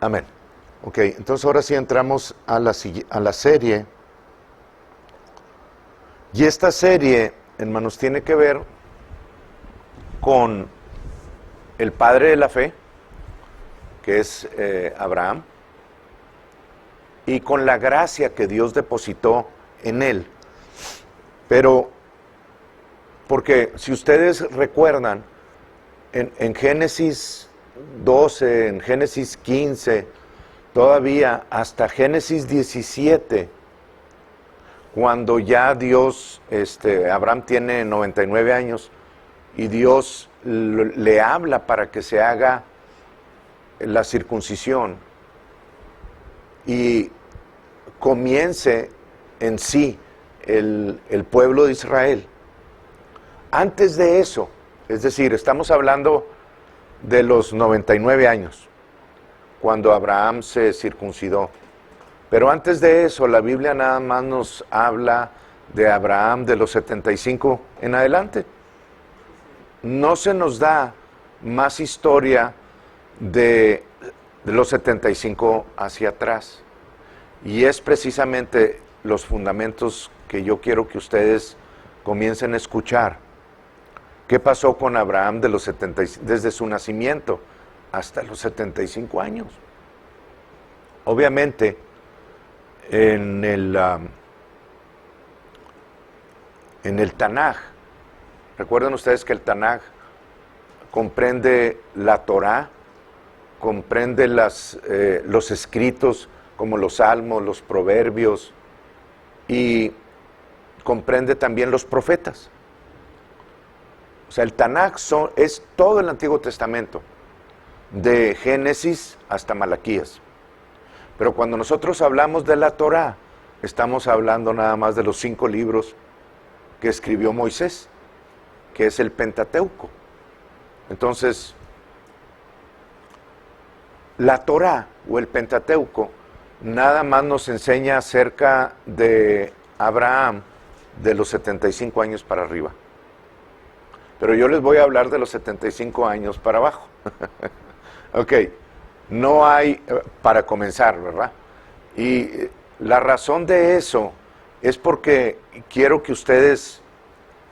Amén. Ok, entonces ahora sí entramos a la serie. Y esta serie, hermanos, tiene que ver con el padre de la fe, que es Abraham, y con la gracia que Dios depositó en él. Pero, porque si ustedes recuerdan, en Génesis 12, en Génesis 15, todavía hasta Génesis 17, cuando ya Dios, Abraham tiene 99 años, y Dios le habla para que se haga la circuncisión y comience en sí el pueblo de Israel. Antes de eso, es decir, estamos hablando de los 99 años, cuando Abraham se circuncidó. Pero antes de eso, la Biblia nada más nos habla de Abraham de los 75 en adelante. No se nos da más historia de los 75 hacia atrás. Y es precisamente los fundamentos que yo quiero que ustedes comiencen a escuchar. ¿Qué pasó con Abraham desde su nacimiento hasta los 75 años? Obviamente, en el Tanaj, recuerden ustedes que el Tanaj comprende la Torá, comprende los escritos como los salmos, los proverbios, y comprende también los profetas. O sea, el Tanaj es todo el Antiguo Testamento, de Génesis hasta Malaquías. Pero cuando nosotros hablamos de la Torá, estamos hablando nada más de los 5 libros que escribió Moisés, que es el Pentateuco. Entonces, la Torá o el Pentateuco nada más nos enseña acerca de Abraham de los 75 años para arriba. Pero yo les voy a hablar de los 75 años para abajo. Ok, no hay, para comenzar, ¿verdad? Y la razón de eso es porque quiero que ustedes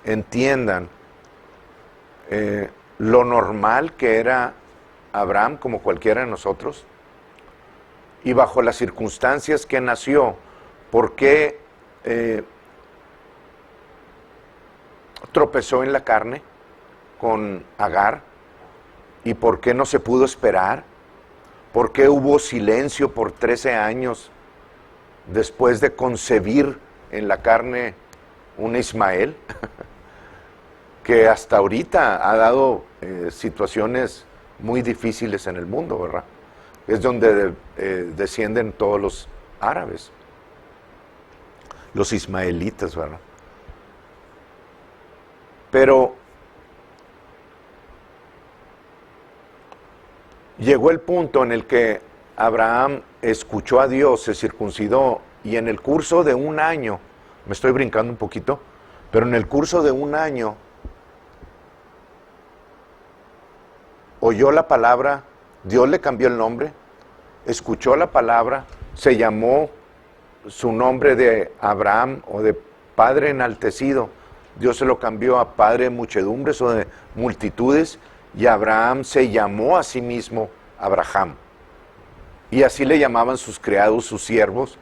entiendan lo normal que era Abraham, como cualquiera de nosotros, y bajo las circunstancias que nació, por qué tropezó en la carne con Agar, y por qué no se pudo esperar, por qué hubo silencio por 13 años después de concebir en la carne un Ismael, que hasta ahorita ha dado situaciones muy difíciles en el mundo, ¿verdad? Es donde descienden todos los árabes, los ismaelitas, ¿verdad? Pero llegó el punto en el que Abraham escuchó a Dios, se circuncidó, y en el curso de un año, me estoy brincando un poquito, pero en el curso de un año, oyó la palabra, Dios le cambió el nombre, escuchó la palabra, se llamó su nombre de Abraham o de Padre enaltecido, Dios se lo cambió a Padre de muchedumbres o de multitudes, y Abraham se llamó a sí mismo Abraham. Y así le llamaban sus criados, sus siervos.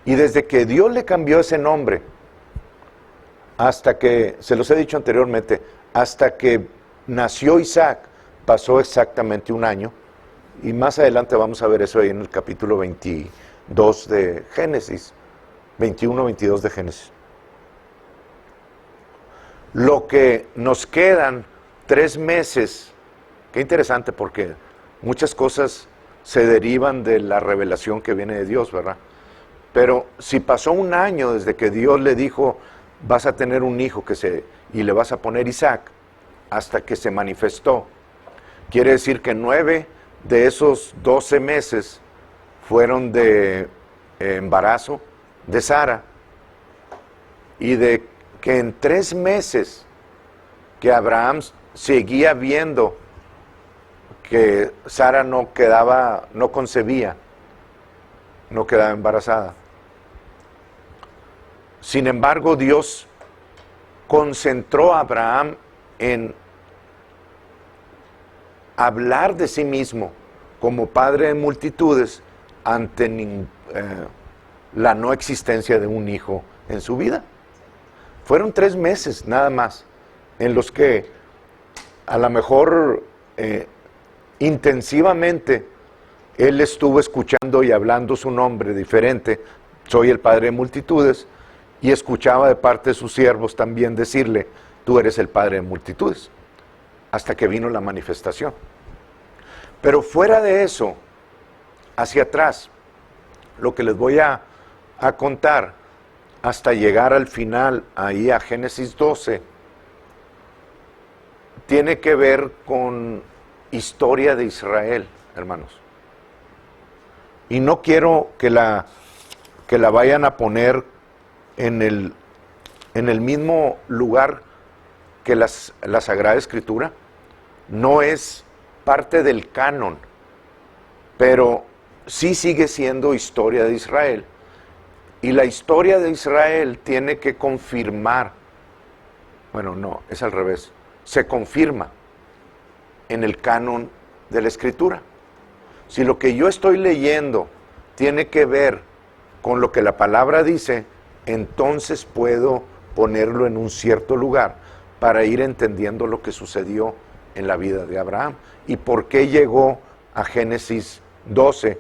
Y desde que Dios le cambió ese nombre, hasta que, se los he dicho anteriormente, hasta que nació Isaac, pasó exactamente un año. Y más adelante vamos a ver eso ahí en el capítulo 22 de Génesis, 21, 22 de Génesis. Lo que nos quedan 3 meses, qué interesante porque muchas cosas se derivan de la revelación que viene de Dios, ¿verdad? Pero si pasó un año desde que Dios le dijo, vas a tener un hijo y le vas a poner Isaac, hasta que se manifestó, quiere decir que 9 de esos 12 meses fueron de embarazo de Sara, y de que en 3 meses que Abraham seguía viendo que Sara no concebía, no quedaba embarazada. Sin embargo, Dios concentró a Abraham en hablar de sí mismo como padre de multitudes ante la no existencia de un hijo en su vida. Fueron 3 meses nada más en los que a lo mejor intensivamente él estuvo escuchando y hablando su nombre diferente, soy el padre de multitudes, y escuchaba de parte de sus siervos también decirle, tú eres el padre de multitudes, hasta que vino la manifestación. Pero fuera de eso, hacia atrás, lo que les voy a contar hasta llegar al final, ahí a Génesis 12, tiene que ver con historia de Israel, hermanos. Y no quiero que la vayan a poner en el mismo lugar que la Sagrada Escritura. No es parte del canon, pero sí sigue siendo historia de Israel. Y la historia de Israel tiene que confirmar, bueno, no, es al revés, se confirma en el canon de la Escritura. Si lo que yo estoy leyendo tiene que ver con lo que la palabra dice, entonces puedo ponerlo en un cierto lugar para ir entendiendo lo que sucedió en la vida de Abraham y por qué llegó a Génesis 12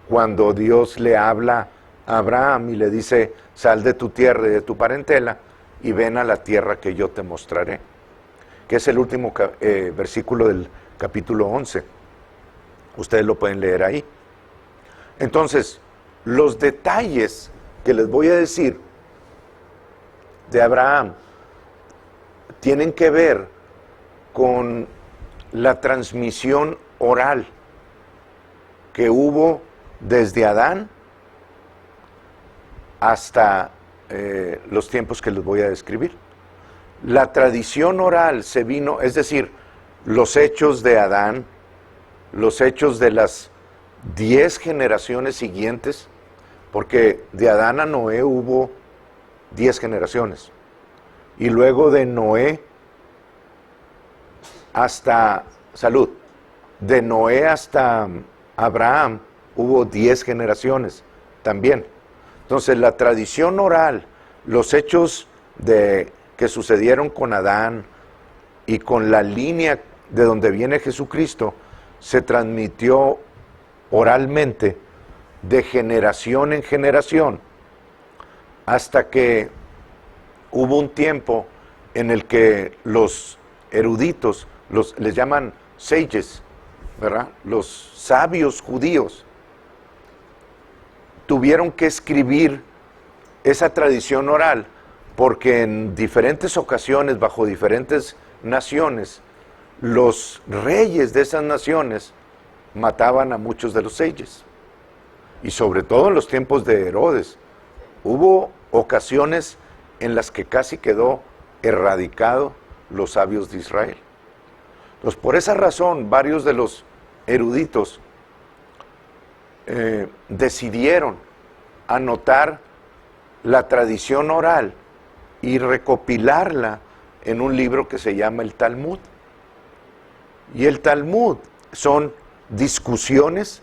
cuando Dios le habla a Abraham y le dice, sal de tu tierra y de tu parentela y ven a la tierra que yo te mostraré, que es el último versículo del capítulo 11. Ustedes lo pueden leer ahí. Entonces, los detalles que les voy a decir de Abraham tienen que ver con la transmisión oral que hubo desde Adán hasta los tiempos que les voy a describir. La tradición oral se vino, es decir, los hechos de Adán, los hechos de las 10 generaciones siguientes, porque de Adán a Noé hubo 10 generaciones, y luego de Noé hasta, de Noé hasta Abraham hubo 10 generaciones también. Entonces la tradición oral, los hechos que sucedieron con Adán y con la línea de donde viene Jesucristo, se transmitió oralmente de generación en generación hasta que hubo un tiempo en el que los eruditos, les llaman sages, ¿verdad? Los sabios judíos tuvieron que escribir esa tradición oral porque en diferentes ocasiones, bajo diferentes naciones, los reyes de esas naciones mataban a muchos de los sages. Y sobre todo en los tiempos de Herodes, hubo ocasiones en las que casi quedó erradicado los sabios de Israel. Entonces, por esa razón, varios de los eruditos decidieron anotar la tradición oral y recopilarla en un libro que se llama el Talmud. Y el Talmud son discusiones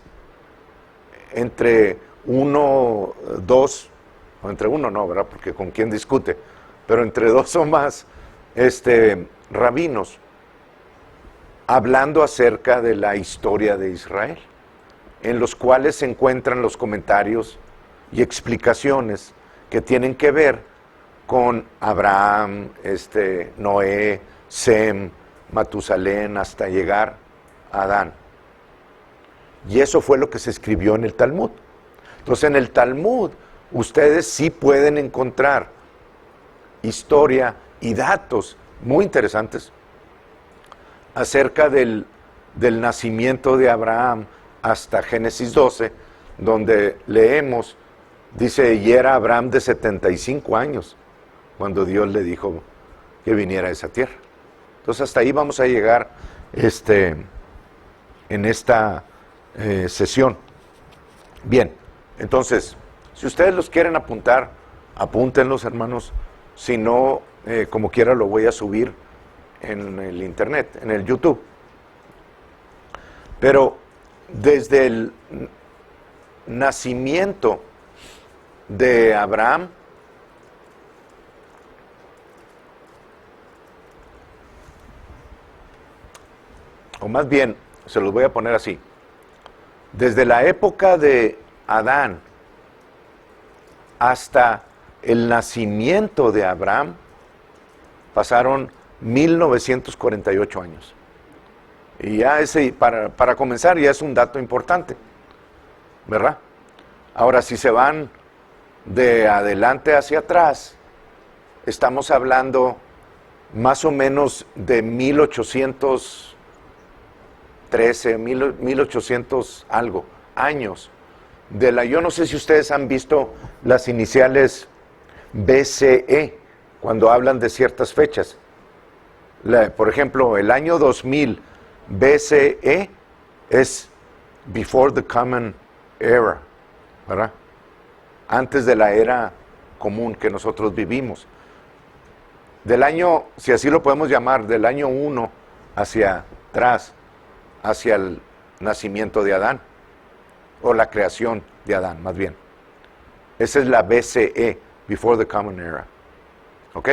entre uno, dos, o entre uno no, ¿verdad? Porque con quién discute, pero entre 2 o más rabinos, hablando acerca de la historia de Israel, en los cuales se encuentran los comentarios y explicaciones que tienen que ver con Abraham, Noé, Sem, Matusalén, hasta llegar a Adán. Y eso fue lo que se escribió en el Talmud. Entonces, en el Talmud, ustedes sí pueden encontrar historia y datos muy interesantes acerca del nacimiento de Abraham hasta Génesis 12, donde leemos, dice, y era Abraham de 75 años, cuando Dios le dijo que viniera a esa tierra. Entonces hasta ahí vamos a llegar en esta sesión. Bien, entonces, si ustedes los quieren apuntar, apúntenlos, hermanos. Si no, como quiera lo voy a subir en el internet, en el YouTube. Pero desde el nacimiento de Abraham, o más bien, se los voy a poner así, desde la época de Adán hasta el nacimiento de Abraham, pasaron 1948 años. Y ya ese, para comenzar, ya es un dato importante, ¿verdad? Ahora, si se van de adelante hacia atrás, estamos hablando más o menos de 1813, 1800 algo, años. Yo no sé si ustedes han visto las iniciales BCE, cuando hablan de ciertas fechas. Por ejemplo, el año 2000, BCE es Before the Common Era, ¿verdad? Antes de la era común que nosotros vivimos. Del año, si así lo podemos llamar, del año 1 hacia atrás, hacia el nacimiento de Adán, o la creación de Adán, más bien. Esa es la BCE, Before the Common Era. ¿Ok?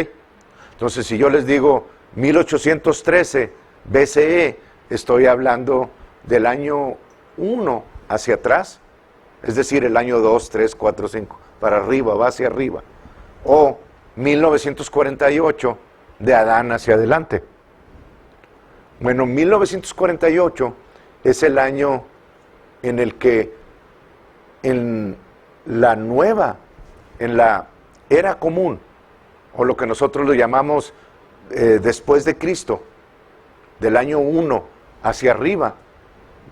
Entonces, si yo les digo 1813 BCE, estoy hablando del año 1 hacia atrás, es decir, el año 2, 3, 4, 5, para arriba, va hacia arriba. O 1948, de Adán hacia adelante. Bueno, 1948 es el año en el que en la era común, o lo que nosotros lo llamamos después de Cristo, del año 1 hacia arriba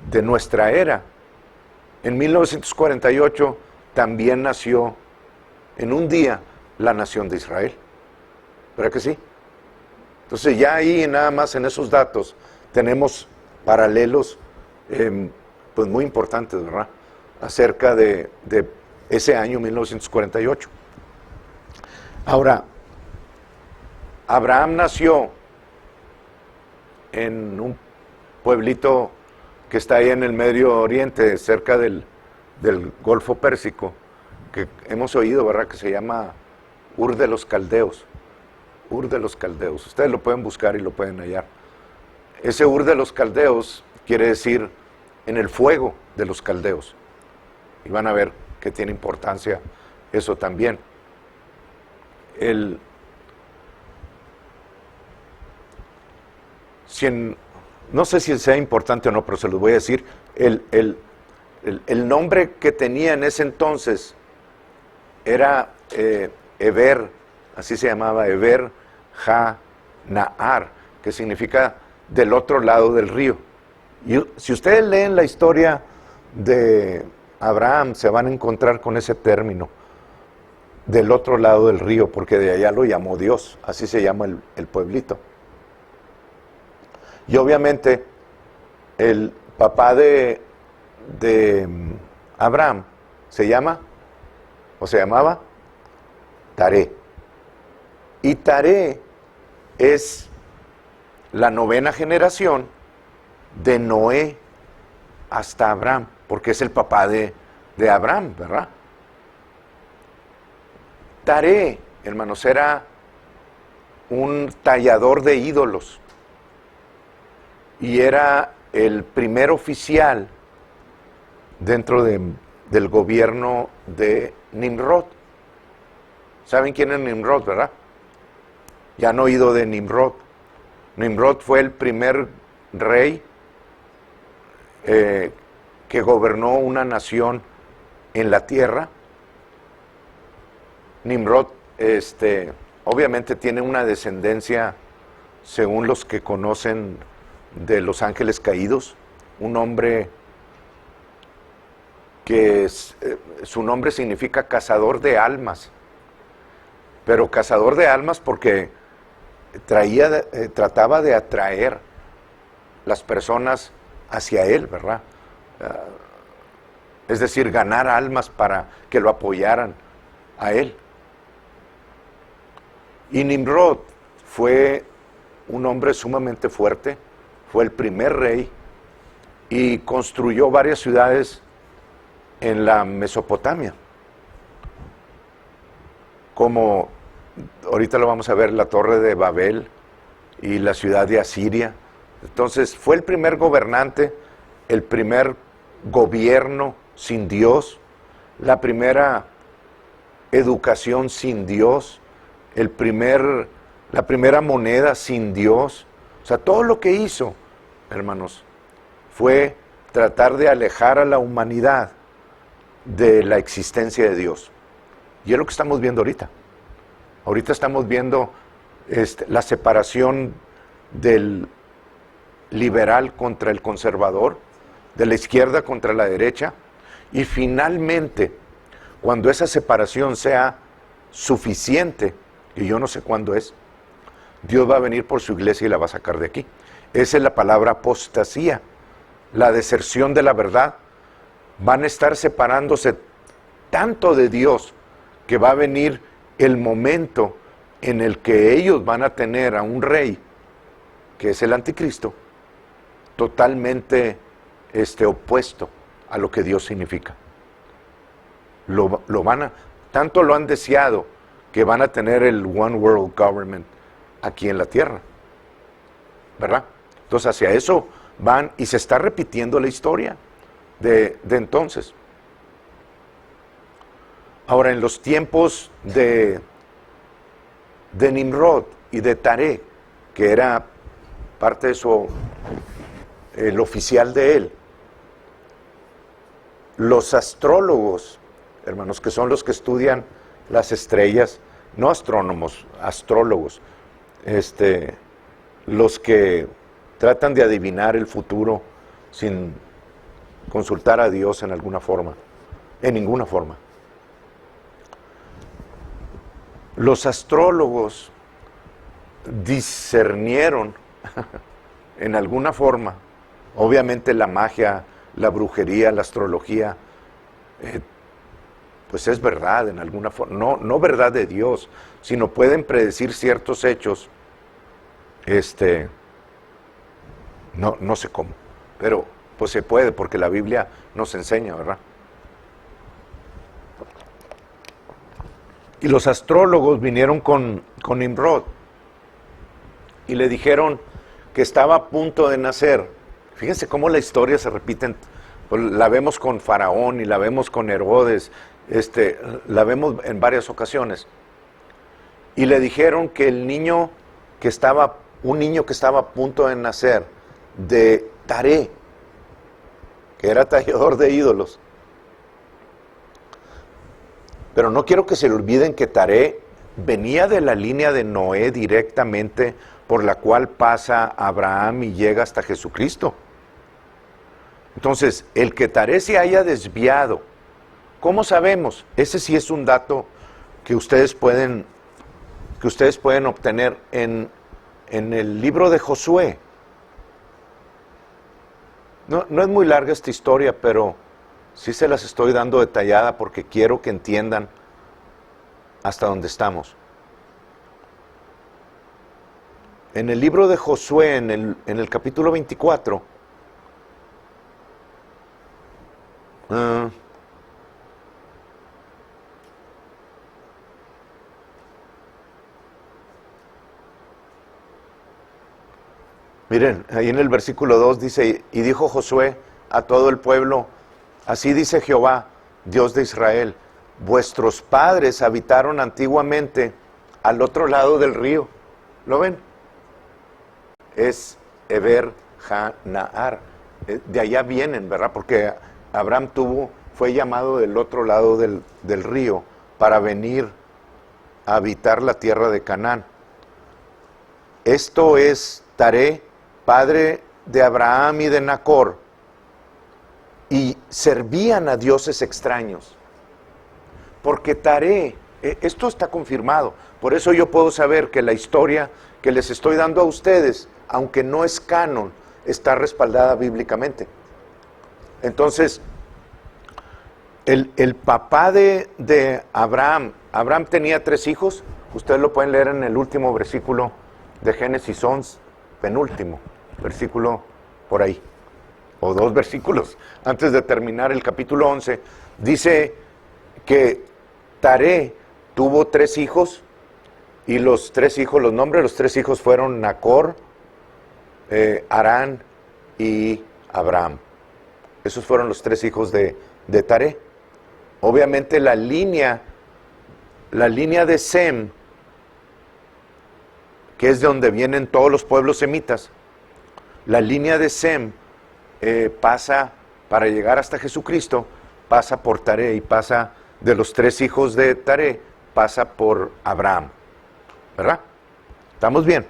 de nuestra era, en 1948 también nació en un día la nación de Israel. ¿Verdad que sí? Entonces ya ahí nada más en esos datos tenemos paralelos pues muy importantes, ¿verdad? Acerca de ese año 1948. Ahora, Abraham nació en un pueblito que está ahí en el Medio Oriente, cerca del Golfo Pérsico, que hemos oído, ¿verdad?, que se llama Ur de los Caldeos. Ur de los Caldeos. Ustedes lo pueden buscar y lo pueden hallar. Ese Ur de los Caldeos quiere decir en el fuego de los caldeos. Y van a ver que tiene importancia eso también. No sé si sea importante o no, pero se los voy a decir. El nombre que tenía en ese entonces era Eber, así se llamaba, Eber Ha-Nahar, que significa del otro lado del río. Y si ustedes leen la historia de Abraham, se van a encontrar con ese término, del otro lado del río, porque de allá lo llamó Dios, así se llama el pueblito. Y obviamente el papá de Abraham se llamaba Taré. Y Taré es la 9ª generación de Noé hasta Abraham, porque es el papá de Abraham, ¿verdad? Taré, hermanos, era un tallador de ídolos y era el primer oficial dentro del gobierno de Nimrod. ¿Saben quién es Nimrod, verdad? Ya han oído de Nimrod. Nimrod fue el primer rey que gobernó una nación en la tierra. Nimrod, obviamente tiene una descendencia, según los que conocen, de los ángeles caídos, un hombre que su nombre significa cazador de almas, pero cazador de almas porque trataba de atraer las personas hacia él, ¿verdad? Es decir, ganar almas para que lo apoyaran a él. Y Nimrod fue un hombre sumamente fuerte, fue el primer rey y construyó varias ciudades en la Mesopotamia, como ahorita lo vamos a ver, la Torre de Babel y la ciudad de Asiria. Entonces fue el primer gobernante, el primer gobierno sin Dios, la primera educación sin Dios, la primera moneda sin Dios. O sea, todo lo que hizo, hermanos, fue tratar de alejar a la humanidad de la existencia de Dios. Y es lo que estamos viendo ahorita. Ahorita estamos viendo la separación del liberal contra el conservador, de la izquierda contra la derecha, y finalmente, cuando esa separación sea suficiente, y yo no sé cuándo es, Dios va a venir por su iglesia y la va a sacar de aquí. Esa es la palabra apostasía, la deserción de la verdad. Van a estar separándose tanto de Dios que va a venir el momento en el que ellos van a tener a un rey, que es el anticristo, totalmente opuesto a lo que Dios significa. Tanto lo han deseado que van a tener el One World Government aquí en la tierra, ¿verdad? Entonces hacia eso van y se está repitiendo la historia de entonces. Ahora, en los tiempos de Nimrod y de Taré, que era parte de el oficial de él, los astrólogos, hermanos, que son los que estudian las estrellas, no astrónomos, astrólogos, los que tratan de adivinar el futuro sin consultar a Dios en alguna forma, en ninguna forma. Los astrólogos discernieron en alguna forma, obviamente la magia, la brujería, la astrología, pues es verdad en alguna forma, no verdad de Dios, sino pueden predecir ciertos hechos, no sé cómo, pero pues se puede porque la Biblia nos enseña, ¿verdad? Y los astrólogos vinieron con Nimrod y le dijeron que estaba a punto de nacer. Fíjense cómo la historia se repite, la vemos con Faraón y la vemos con Herodes, la vemos en varias ocasiones. Y le dijeron que un niño que estaba a punto de nacer, de Taré, que era tallador de ídolos. Pero no quiero que se le olviden que Taré venía de la línea de Noé directamente, por la cual pasa Abraham y llega hasta Jesucristo. Entonces, el que Taré se haya desviado, ¿cómo sabemos? Ese sí es un dato que ustedes pueden obtener en el libro de Josué. No es muy larga esta historia, pero sí se las estoy dando detallada porque quiero que entiendan hasta dónde estamos. En el libro de Josué, en el capítulo 24, miren, ahí en el versículo 2 dice, y dijo Josué a todo el pueblo, así dice Jehová, Dios de Israel, vuestros padres habitaron antiguamente al otro lado del río. ¿Lo ven? Es Eber Ha-Nahar. De allá vienen, ¿verdad? Porque Abraham fue llamado del otro lado del río para venir a habitar la tierra de Canaán. Esto es Taré, padre de Abraham y de Nacor, y servían a dioses extraños. Porque Taré, esto está confirmado, por eso yo puedo saber que la historia que les estoy dando a ustedes, aunque no es canon, está respaldada bíblicamente. Entonces, el papá de Abraham tenía 3 hijos. Ustedes lo pueden leer en el último versículo de Génesis 11, penúltimo versículo por ahí, o 2 versículos antes de terminar el capítulo 11. Dice que Taré tuvo 3 hijos, y los 3 hijos, los nombres de los 3 hijos fueron Nacor, Harán y Abraham. Esos fueron los 3 hijos de Taré. Obviamente la línea de Sem, que es de donde vienen todos los pueblos semitas, la línea de Sem pasa, para llegar hasta Jesucristo, pasa por Taré, y pasa de los 3 hijos de Taré, pasa por Abraham. ¿Verdad? ¿Estamos bien?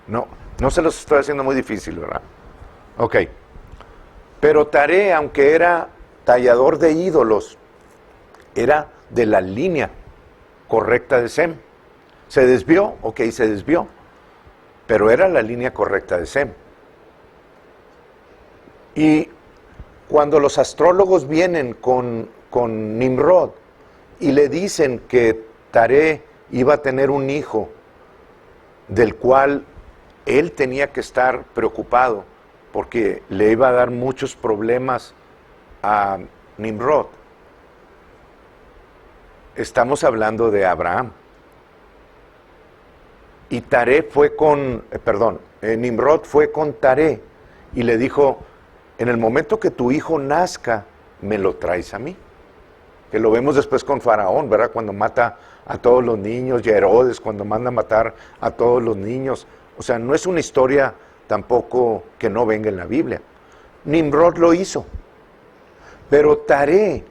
No se los estoy haciendo muy difícil, ¿verdad? Ok. Pero Taré, aunque era tallador de ídolos, era de la línea correcta de Sem. ¿Se desvió? Ok, se desvió. Pero era la línea correcta de Sem. Y cuando los astrólogos vienen con Nimrod y le dicen que Taré iba a tener un hijo del cual él tenía que estar preocupado porque le iba a dar muchos problemas a Nimrod, estamos hablando de Abraham. Y Taré fue Nimrod fue con Taré y le dijo: en el momento que tu hijo nazca, me lo traes a mí. Que lo vemos después con Faraón, ¿verdad? Cuando mata a todos los niños, y Herodes cuando manda a matar a todos los niños. O sea, no es una historia tampoco que no venga en la Biblia. Nimrod lo hizo, pero Taré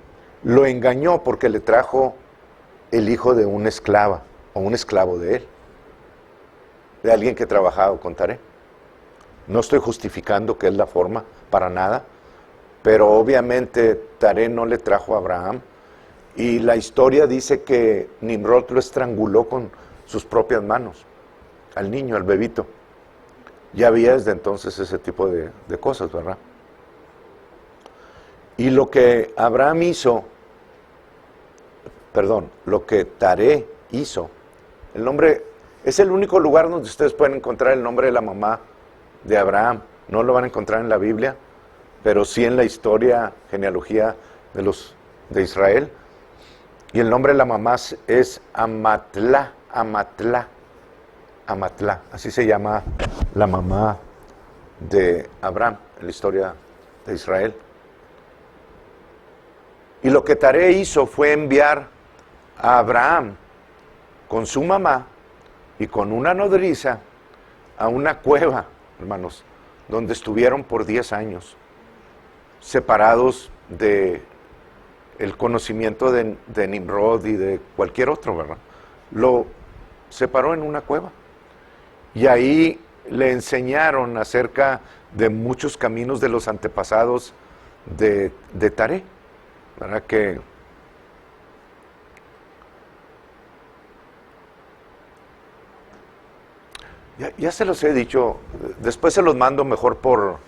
lo engañó porque le trajo el hijo de una esclava, o un esclavo de él, de alguien que trabajaba con Taré. No estoy justificando que es la forma, para nada, pero obviamente Taré no le trajo a Abraham, y la historia dice que Nimrod lo estranguló con sus propias manos, al niño, al bebito. Ya había desde entonces ese tipo de cosas, ¿verdad? Y lo que lo que Taré hizo, el nombre, es el único lugar donde ustedes pueden encontrar el nombre de la mamá de Abraham. No lo van a encontrar en la Biblia, pero sí en la historia, genealogía de Israel. Y el nombre de la mamá es Amatlá, así se llama la mamá de Abraham en la historia de Israel. Y lo que Taré hizo fue enviar a Abraham con su mamá y con una nodriza a una cueva, hermanos, donde estuvieron por 10 años, separados de el conocimiento de Nimrod y de cualquier otro, ¿verdad? Lo separó en una cueva. Y ahí le enseñaron acerca de muchos caminos de los antepasados de Taré, ¿verdad? Que ya se los he dicho, después se los mando mejor por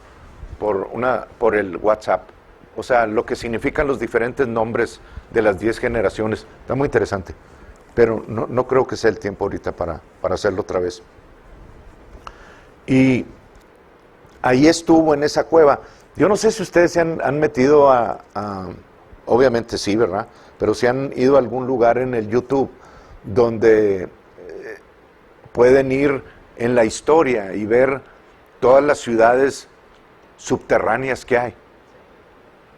el WhatsApp. O sea, lo que significan los diferentes nombres de las 10 generaciones. Está muy interesante, pero no creo que sea el tiempo ahorita para hacerlo otra vez. Y ahí estuvo en esa cueva. Yo no sé si ustedes se han metido obviamente sí, ¿verdad? Pero si han ido a algún lugar en el YouTube donde pueden ir en la historia y ver todas las ciudades subterráneas que hay.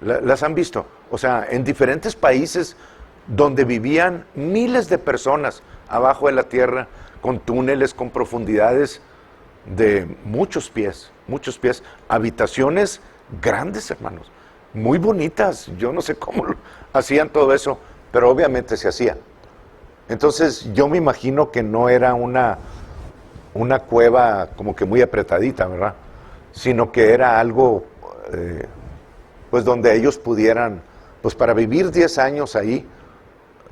¿Las han visto? O sea, en diferentes países donde vivían miles de personas abajo de la tierra, con túneles, con profundidades de muchos pies, habitaciones grandes, hermanos, muy bonitas. Yo no sé cómo hacían todo eso, pero obviamente se hacía. Entonces yo me imagino que no era una cueva como que muy apretadita, ¿verdad? Sino que era algo, pues donde ellos pudieran, pues para vivir 10 años ahí,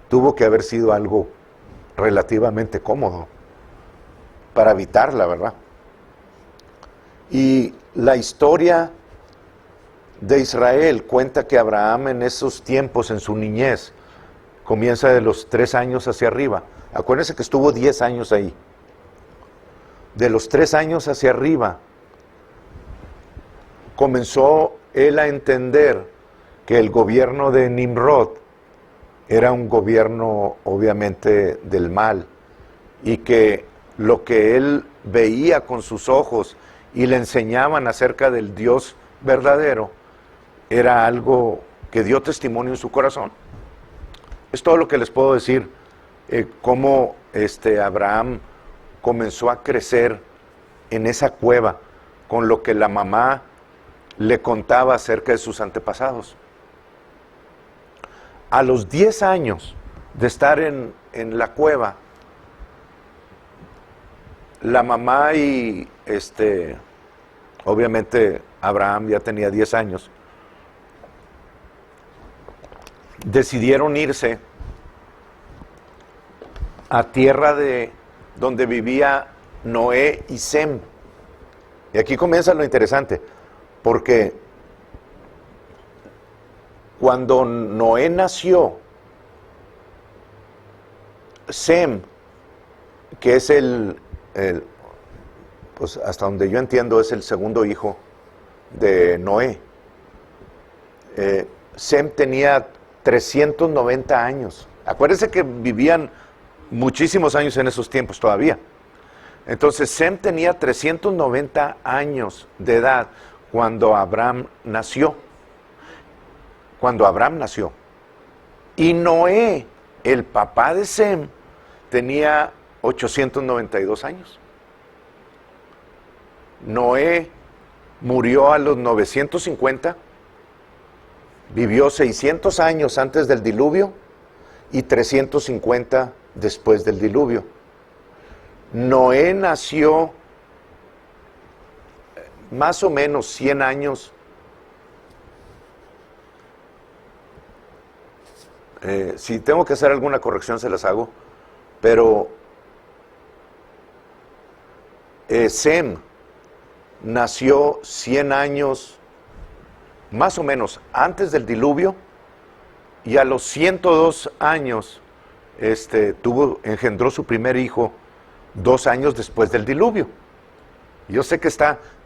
tuvo que haber sido algo relativamente cómodo para habitarla, ¿verdad? Y la historia de Israel cuenta que Abraham en esos tiempos, en su niñez, comienza de los 3 años hacia arriba. Acuérdense que estuvo 10 años ahí. De los 3 años hacia arriba, comenzó él a entender que el gobierno de Nimrod era un gobierno obviamente del mal, y que lo que él veía con sus ojos y le enseñaban acerca del Dios verdadero era algo que dio testimonio en su corazón. Es todo lo que les puedo decir, cómo Abraham comenzó a crecer en esa cueva con lo que la mamá le contaba acerca de sus antepasados. A los 10 años de estar en la cueva, la mamá y obviamente Abraham ya tenía 10 años, decidieron irse a tierra de donde vivía Noé y Sem. Y aquí comienza lo interesante, porque cuando Noé nació, Sem, que es pues hasta donde yo entiendo es el segundo hijo de Noé, Sem tenía 390 años. Acuérdense que vivían muchísimos años en esos tiempos todavía. Entonces Sem tenía 390 años de edad cuando Abraham nació. Y Noé, el papá de Sem, tenía 892 años. Noé murió a los 950, vivió 600 años antes del diluvio y 350 después del diluvio. Noé nació más o menos 100 años si tengo que hacer alguna corrección se las hago, pero Sem nació 100 años más o menos antes del diluvio, y a los 102 años engendró su primer hijo 2 años después del diluvio. Yo sé que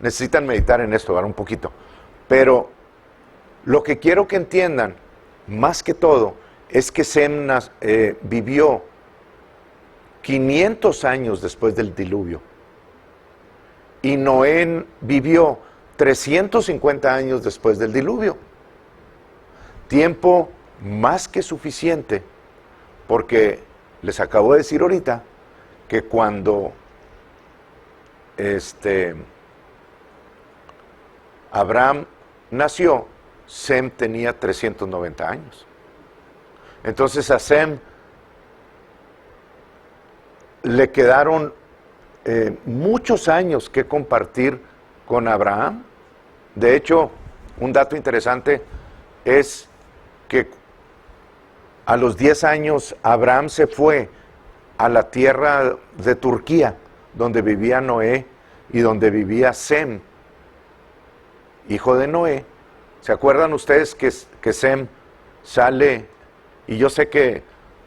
necesitan meditar en esto ahora un poquito, pero lo que quiero que entiendan, más que todo, es que Sem vivió 500 años después del diluvio, y Noé vivió 350 años después del diluvio. Tiempo más que suficiente, porque les acabo de decir ahorita que cuando Abraham nació, Sem tenía 390 años. Entonces a Sem le quedaron muchos años que compartir con Abraham. De hecho, un dato interesante es que a los 10 años Abraham se fue a la tierra de Turquía, donde vivía Noé y donde vivía Sem, hijo de Noé. ¿Se acuerdan ustedes que Sem sale? Y yo sé que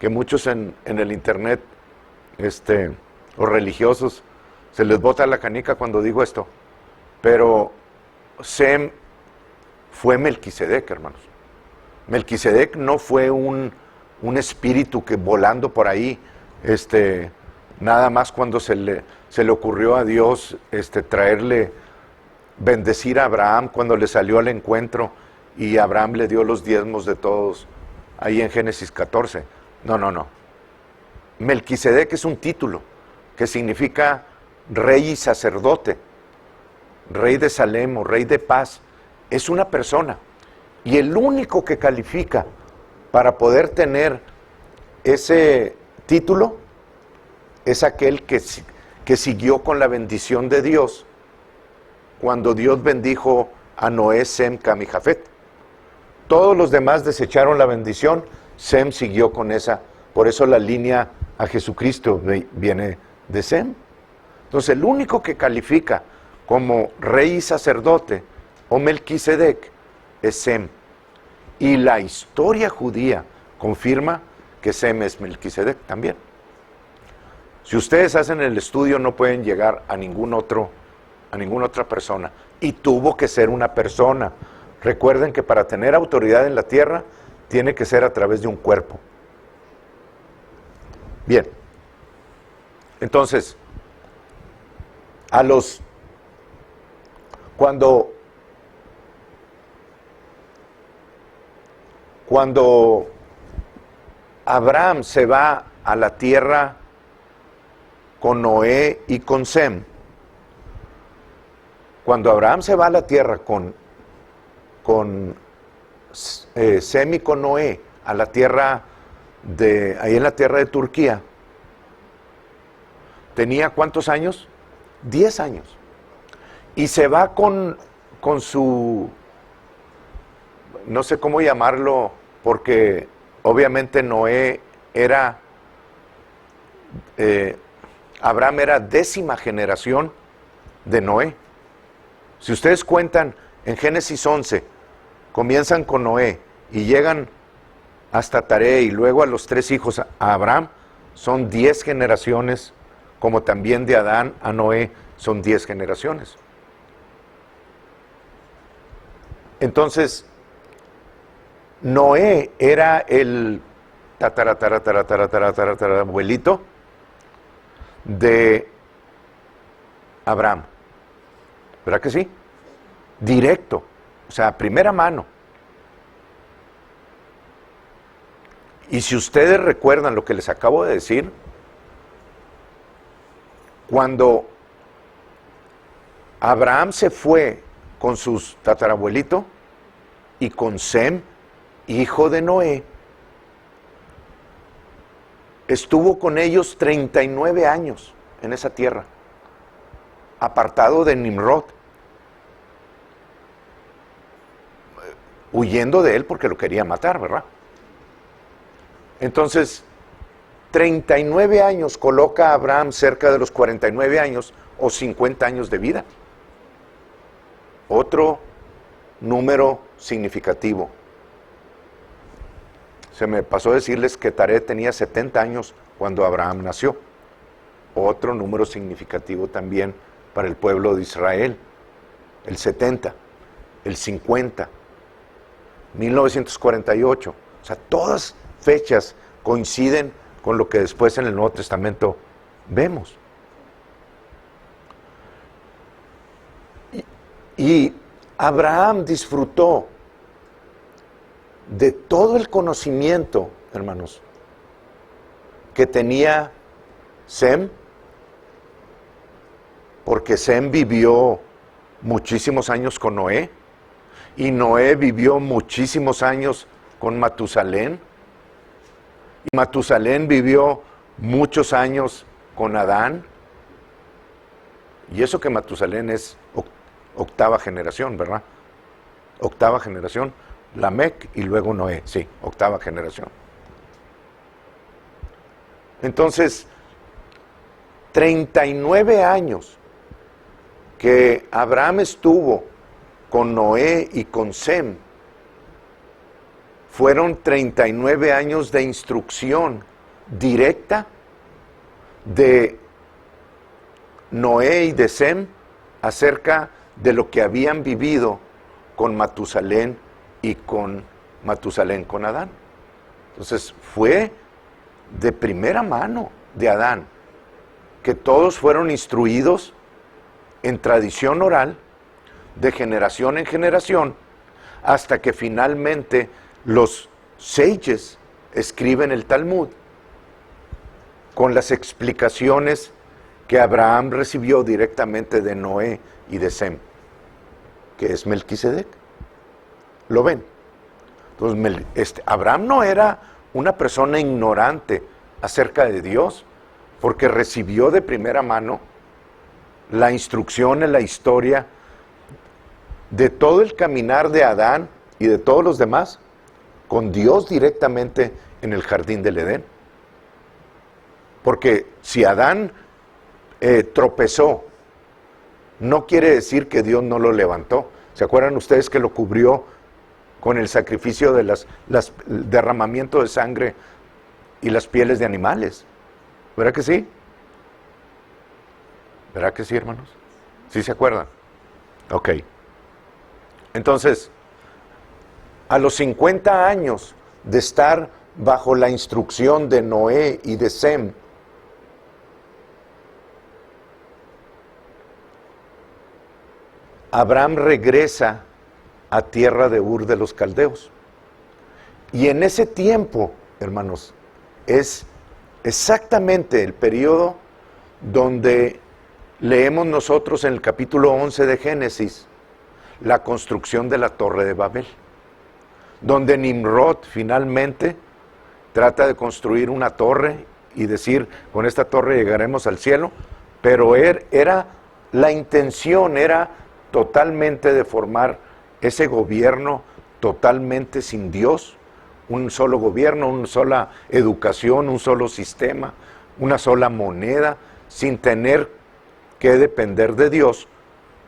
muchos en el internet, los religiosos, se les bota la canica cuando digo esto, pero Sem fue Melquisedec, hermanos. Melquisedec no fue un espíritu que volando por ahí, nada más cuando se le ocurrió a Dios bendecir a Abraham cuando le salió al encuentro y Abraham le dio los diezmos de todos ahí en Génesis 14. No. Melquisedec es un título que significa rey y sacerdote, rey de Salem o rey de paz. Es una persona, y el único que califica para poder tener ese título es aquel que siguió con la bendición de Dios cuando Dios bendijo a Noé, Sem, Cam y Jafet. Todos los demás desecharon la bendición, Sem siguió con esa. Por eso la línea a Jesucristo viene de Sem. Entonces el único que califica como rey y sacerdote, o Melquisedec, es Sem. Y la historia judía confirma que Sem es Melquisedec también. Si ustedes hacen el estudio, no pueden llegar a ninguna otra persona. Y tuvo que ser una persona. Recuerden que para tener autoridad en la tierra, tiene que ser a través de un cuerpo. Bien. Entonces, cuando Abraham se va a la tierra con Noé y con Sem, cuando Abraham se va a la tierra con Sem y con Noé, a la tierra ahí en la tierra de Turquía, ¿tenía cuántos años? 10 años. Y se va con su, no sé cómo llamarlo, porque obviamente Noé era, Abraham era 10ª generación de Noé. Si ustedes cuentan en Génesis 11, comienzan con Noé y llegan hasta Taré y luego a los 3 hijos a Abraham, son 10 generaciones, como también de Adán a Noé son 10 generaciones. Entonces, Noé era el abuelito de Abraham. ¿Verdad que sí? Directo, o sea, primera mano. Y si ustedes recuerdan lo que les acabo de decir, cuando Abraham se fue con sus tatarabuelito y con Sem, hijo de Noé, estuvo con ellos 39 años en esa tierra, apartado de Nimrod, huyendo de él porque lo quería matar, ¿verdad? Entonces, 39 años coloca a Abraham cerca de los 49 años o 50 años de vida. Otro número significativo. Se me pasó decirles que Taré tenía 70 años cuando Abraham nació. Otro número significativo también para el pueblo de Israel. El 70, el 50, 1948. O sea, todas fechas coinciden con lo que después en el Nuevo Testamento vemos. Y Abraham disfrutó de todo el conocimiento, hermanos, que tenía Sem, porque Sem vivió muchísimos años con Noé, y Noé vivió muchísimos años con Matusalén, y Matusalén vivió muchos años con Adán, y eso que Matusalén es 8ª generación, ¿verdad? 8ª generación, Lamec y luego Noé, sí, 8ª generación. Entonces, 39 años que Abraham estuvo con Noé y con Sem, fueron 39 años de instrucción directa de Noé y de Sem acerca de lo que habían vivido con Matusalén y con Matusalén con Adán. Entonces fue de primera mano de Adán, que todos fueron instruidos en tradición oral, de generación en generación, hasta que finalmente los sages escriben el Talmud con las explicaciones que Abraham recibió directamente de Noé y de Sem, que es Melquisedec. ¿Lo ven? Entonces, Abraham no era una persona ignorante acerca de Dios, porque recibió de primera mano la instrucción en la historia de todo el caminar de Adán y de todos los demás con Dios directamente en el jardín del Edén. Porque si Adán tropezó, no quiere decir que Dios no lo levantó. ¿Se acuerdan ustedes que lo cubrió con el sacrificio de el derramamiento de sangre y las pieles de animales? ¿Verdad que sí? ¿Verdad que sí, hermanos? ¿Sí se acuerdan? Ok. Entonces, a los 50 años de estar bajo la instrucción de Noé y de Sem, Abraham regresa a tierra de Ur de los Caldeos. Y en ese tiempo, hermanos, es exactamente el periodo donde leemos nosotros en el capítulo 11 de Génesis la construcción de la Torre de Babel, donde Nimrod finalmente trata de construir una torre y decir, con esta torre llegaremos al cielo, pero la intención era totalmente de formar ese gobierno totalmente sin Dios, un solo gobierno, una sola educación, un solo sistema, una sola moneda, sin tener que depender de Dios,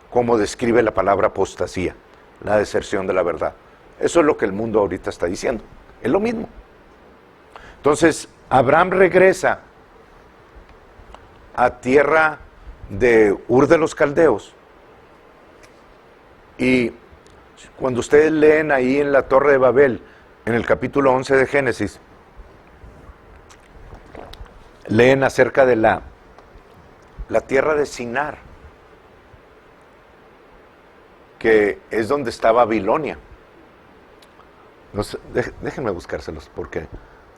como describe la palabra apostasía, la deserción de la verdad. Eso es lo que el mundo ahorita está diciendo, es lo mismo. Entonces, Abraham regresa a tierra de Ur de los Caldeos, y cuando ustedes leen ahí en la Torre de Babel, en el capítulo 11 de Génesis, leen acerca de la tierra de Sinar, que es donde está Babilonia. Déjenme buscárselos, porque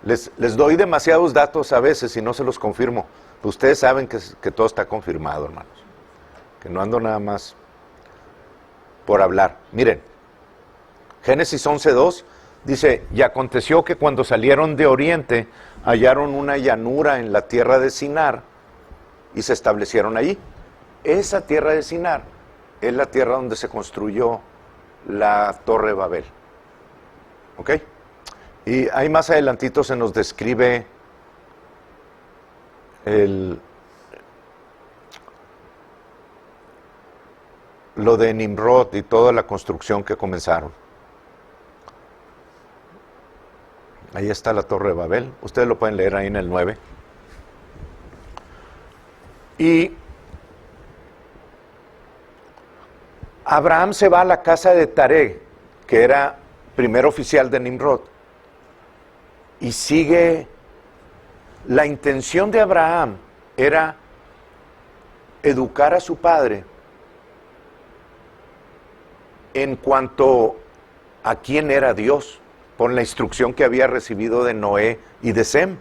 les doy demasiados datos a veces y no se los confirmo. Ustedes saben que todo está confirmado, hermanos, que no ando nada más por hablar. Miren, Génesis 11:2 dice, y aconteció que cuando salieron de oriente, hallaron una llanura en la tierra de Sinar y se establecieron allí. Esa tierra de Sinar es la tierra donde se construyó la Torre de Babel. ¿Ok? Y ahí más adelantito se nos describe lo de Nimrod y toda la construcción que comenzaron. Ahí está la Torre de Babel. Ustedes lo pueden leer ahí en el 9. Y Abraham se va a la casa de Taré, que era primer oficial de Nimrod. Y sigue, la intención de Abraham era educar a su padre en cuanto a quién era Dios, por la instrucción que había recibido de Noé y de Sem.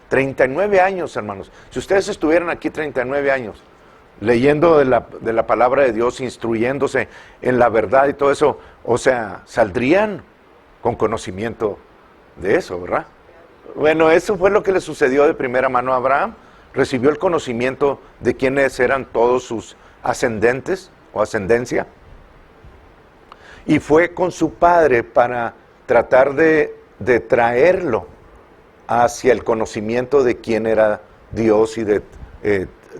39 años, hermanos. Si ustedes estuvieran aquí 39 años, leyendo de la palabra de Dios, instruyéndose en la verdad y todo eso, o sea, saldrían con conocimiento de eso, ¿verdad? Bueno, eso fue lo que le sucedió de primera mano a Abraham. Recibió el conocimiento de quiénes eran todos sus ascendentes o ascendencia. Y fue con su padre para tratar de traerlo hacia el conocimiento de quién era Dios y de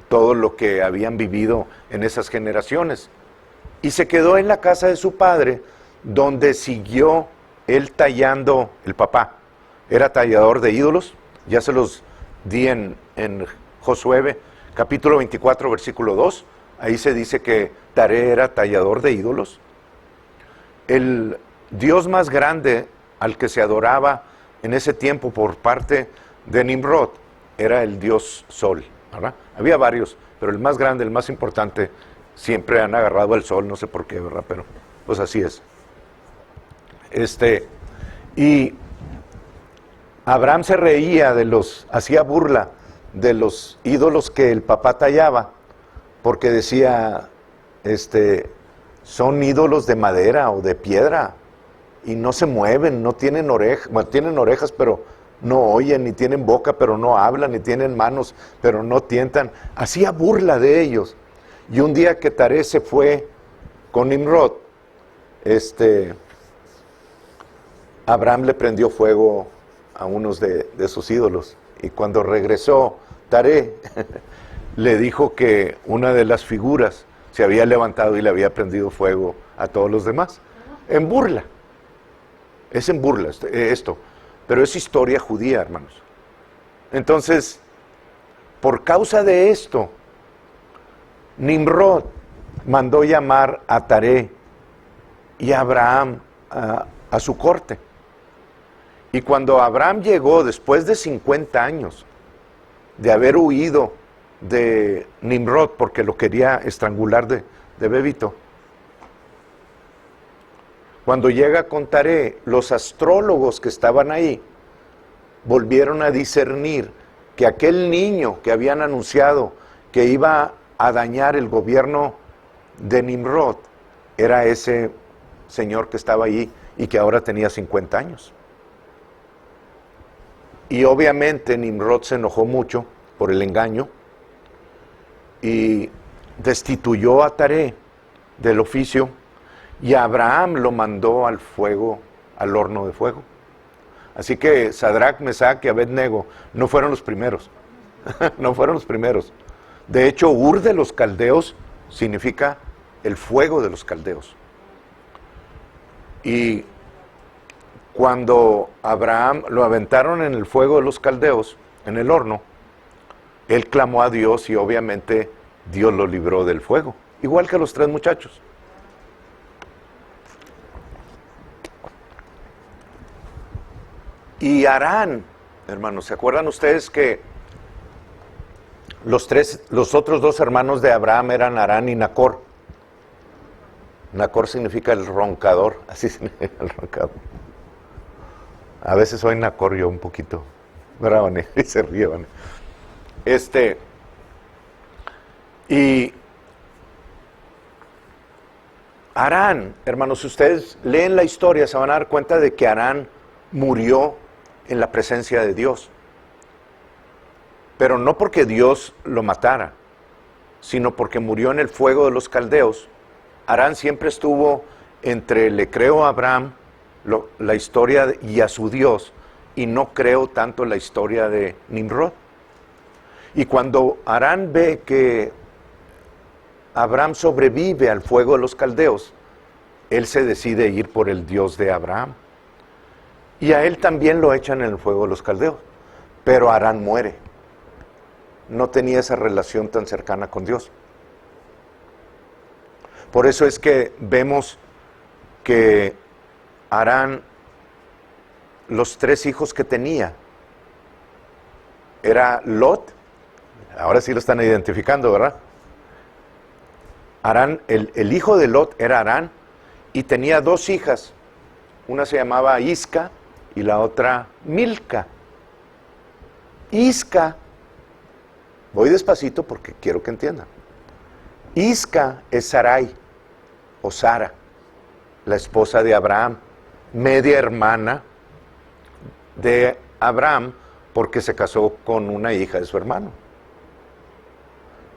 todo lo que habían vivido en esas generaciones. Y se quedó en la casa de su padre, donde siguió él tallando. El papá era tallador de ídolos, ya se los di en Josué, capítulo 24, versículo 2, ahí se dice que Taré era tallador de ídolos. El Dios más grande al que se adoraba en ese tiempo por parte de Nimrod era el Dios Sol, ¿verdad? Había varios, pero el más grande, el más importante, siempre han agarrado al sol, no sé por qué, ¿verdad? Pero pues así es. Y Abraham se reía hacía burla de los ídolos que el papá tallaba, porque decía, son ídolos de madera o de piedra, y no se mueven, no tienen orejas, bueno, tienen orejas, pero no oyen, ni tienen boca, pero no hablan, ni tienen manos, pero no tientan. Hacía burla de ellos. Y un día que Taré se fue con Nimrod, Abraham le prendió fuego a unos de sus ídolos. Y cuando regresó Taré, le dijo que una de las figuras se había levantado y le había prendido fuego a todos los demás. En burla. Es en burla esto. Pero es historia judía, hermanos. Entonces, por causa de esto, Nimrod mandó llamar a Taré y a Abraham a su corte. Y cuando Abraham llegó, después de 50 años de haber huido de Nimrod porque lo quería estrangular de bebito, cuando llega con Taré, los astrólogos que estaban ahí volvieron a discernir que aquel niño que habían anunciado que iba a dañar el gobierno de Nimrod era ese señor que estaba allí y que ahora tenía 50 años. Y obviamente Nimrod se enojó mucho por el engaño y destituyó a Taré del oficio, y Abraham lo mandó al fuego, al horno de fuego. Así que Sadrach, Mesach y Abednego no fueron los primeros. No fueron los primeros. De hecho, Ur de los caldeos significa el fuego de los caldeos. Y cuando Abraham lo aventaron en el fuego de los caldeos, en el horno, él clamó a Dios y obviamente Dios lo libró del fuego. Igual que los 3 muchachos. Y Harán, hermanos, ¿se acuerdan ustedes que los otros 2 hermanos de Abraham eran Harán y Nacor? Nacor significa el roncador, así significa el roncador. A veces soy Nacor yo un poquito, ¿verdad, Vane? Y se ríe, Vane. Y Harán, hermanos, si ustedes leen la historia, se van a dar cuenta de que Harán murió en la presencia de Dios. Pero no porque Dios lo matara, sino porque murió en el fuego de los caldeos. Harán siempre estuvo entre le creo a Abraham la historia y a su Dios, y no creo tanto la historia de Nimrod. Y cuando Harán ve que Abraham sobrevive al fuego de los caldeos, él se decide ir por el Dios de Abraham. Y a él también lo echan en el fuego de los caldeos. Pero Harán muere. No tenía esa relación tan cercana con Dios. Por eso es que vemos que Harán, los 3 hijos que tenía, era Lot. Ahora sí lo están identificando, ¿verdad? Harán, el hijo de Lot era Harán, y tenía 2 hijas. Una se llamaba Isca y la otra Milca. Isca, voy despacito porque quiero que entiendan. Isca es Sarai o Sara, la esposa de Abraham, media hermana de Abraham porque se casó con una hija de su hermano.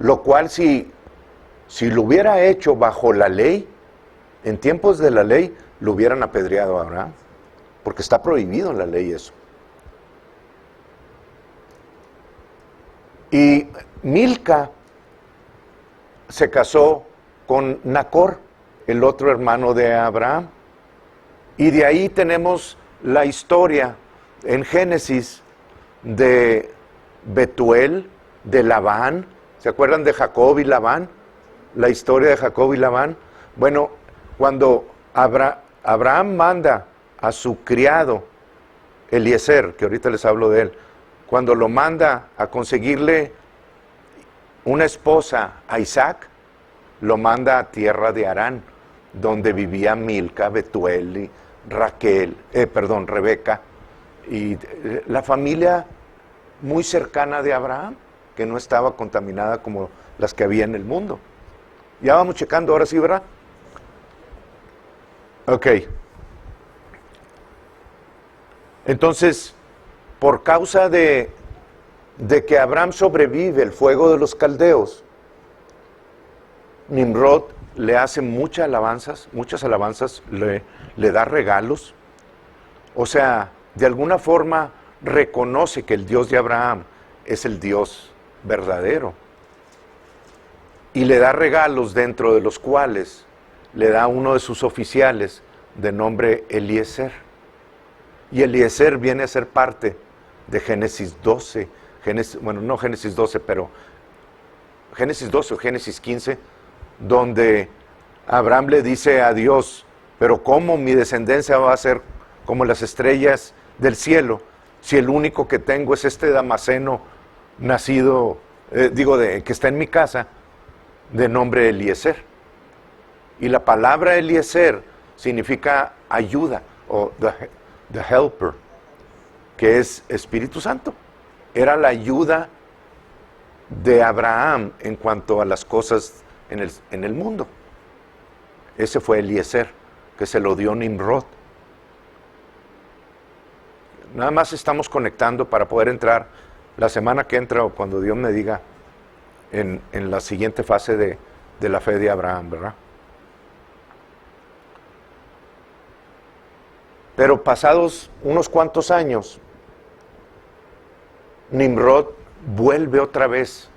Lo cual si lo hubiera hecho bajo la ley, en tiempos de la ley, lo hubieran apedreado a Abraham, porque está prohibido en la ley eso. Y Milca se casó con Nacor, el otro hermano de Abraham. Y de ahí tenemos la historia en Génesis de Betuel, de Labán. ¿Se acuerdan de Jacob y Labán? La historia de Jacob y Labán. Bueno, cuando Abraham manda a su criado Eliezer, que ahorita les hablo de él, cuando lo manda a conseguirle una esposa a Isaac, lo manda a tierra de Harán, donde vivía Milca, Betuel y Rebeca, y la familia muy cercana de Abraham, que no estaba contaminada como las que había en el mundo. Ya vamos checando, ahora sí, ¿verdad? Ok. Entonces, por causa de que Abraham sobrevive el fuego de los caldeos, Nimrod le hace muchas alabanzas, le da regalos. O sea, de alguna forma reconoce que el Dios de Abraham es el Dios verdadero. y le da regalos, dentro de los cuales le da uno de sus oficiales de nombre Eliezer. Y Eliezer viene a ser parte de Génesis 12, bueno, no Génesis 12, pero Génesis 12 o Génesis 15, donde Abraham le dice a Dios, pero ¿cómo mi descendencia va a ser como las estrellas del cielo, si el único que tengo es este Damaseno nacido, que está en mi casa, de nombre Eliezer? Y la palabra Eliezer significa ayuda, o the helper, que es Espíritu Santo. Era la ayuda de Abraham en cuanto a las cosas en el mundo. Ese fue Eliezer, que se lo dio Nimrod. Nada más estamos conectando para poder entrar la semana que entra, o cuando Dios me diga, en la siguiente fase de la fe de Abraham, ¿verdad? Pero pasados unos cuantos años, Nimrod vuelve otra vez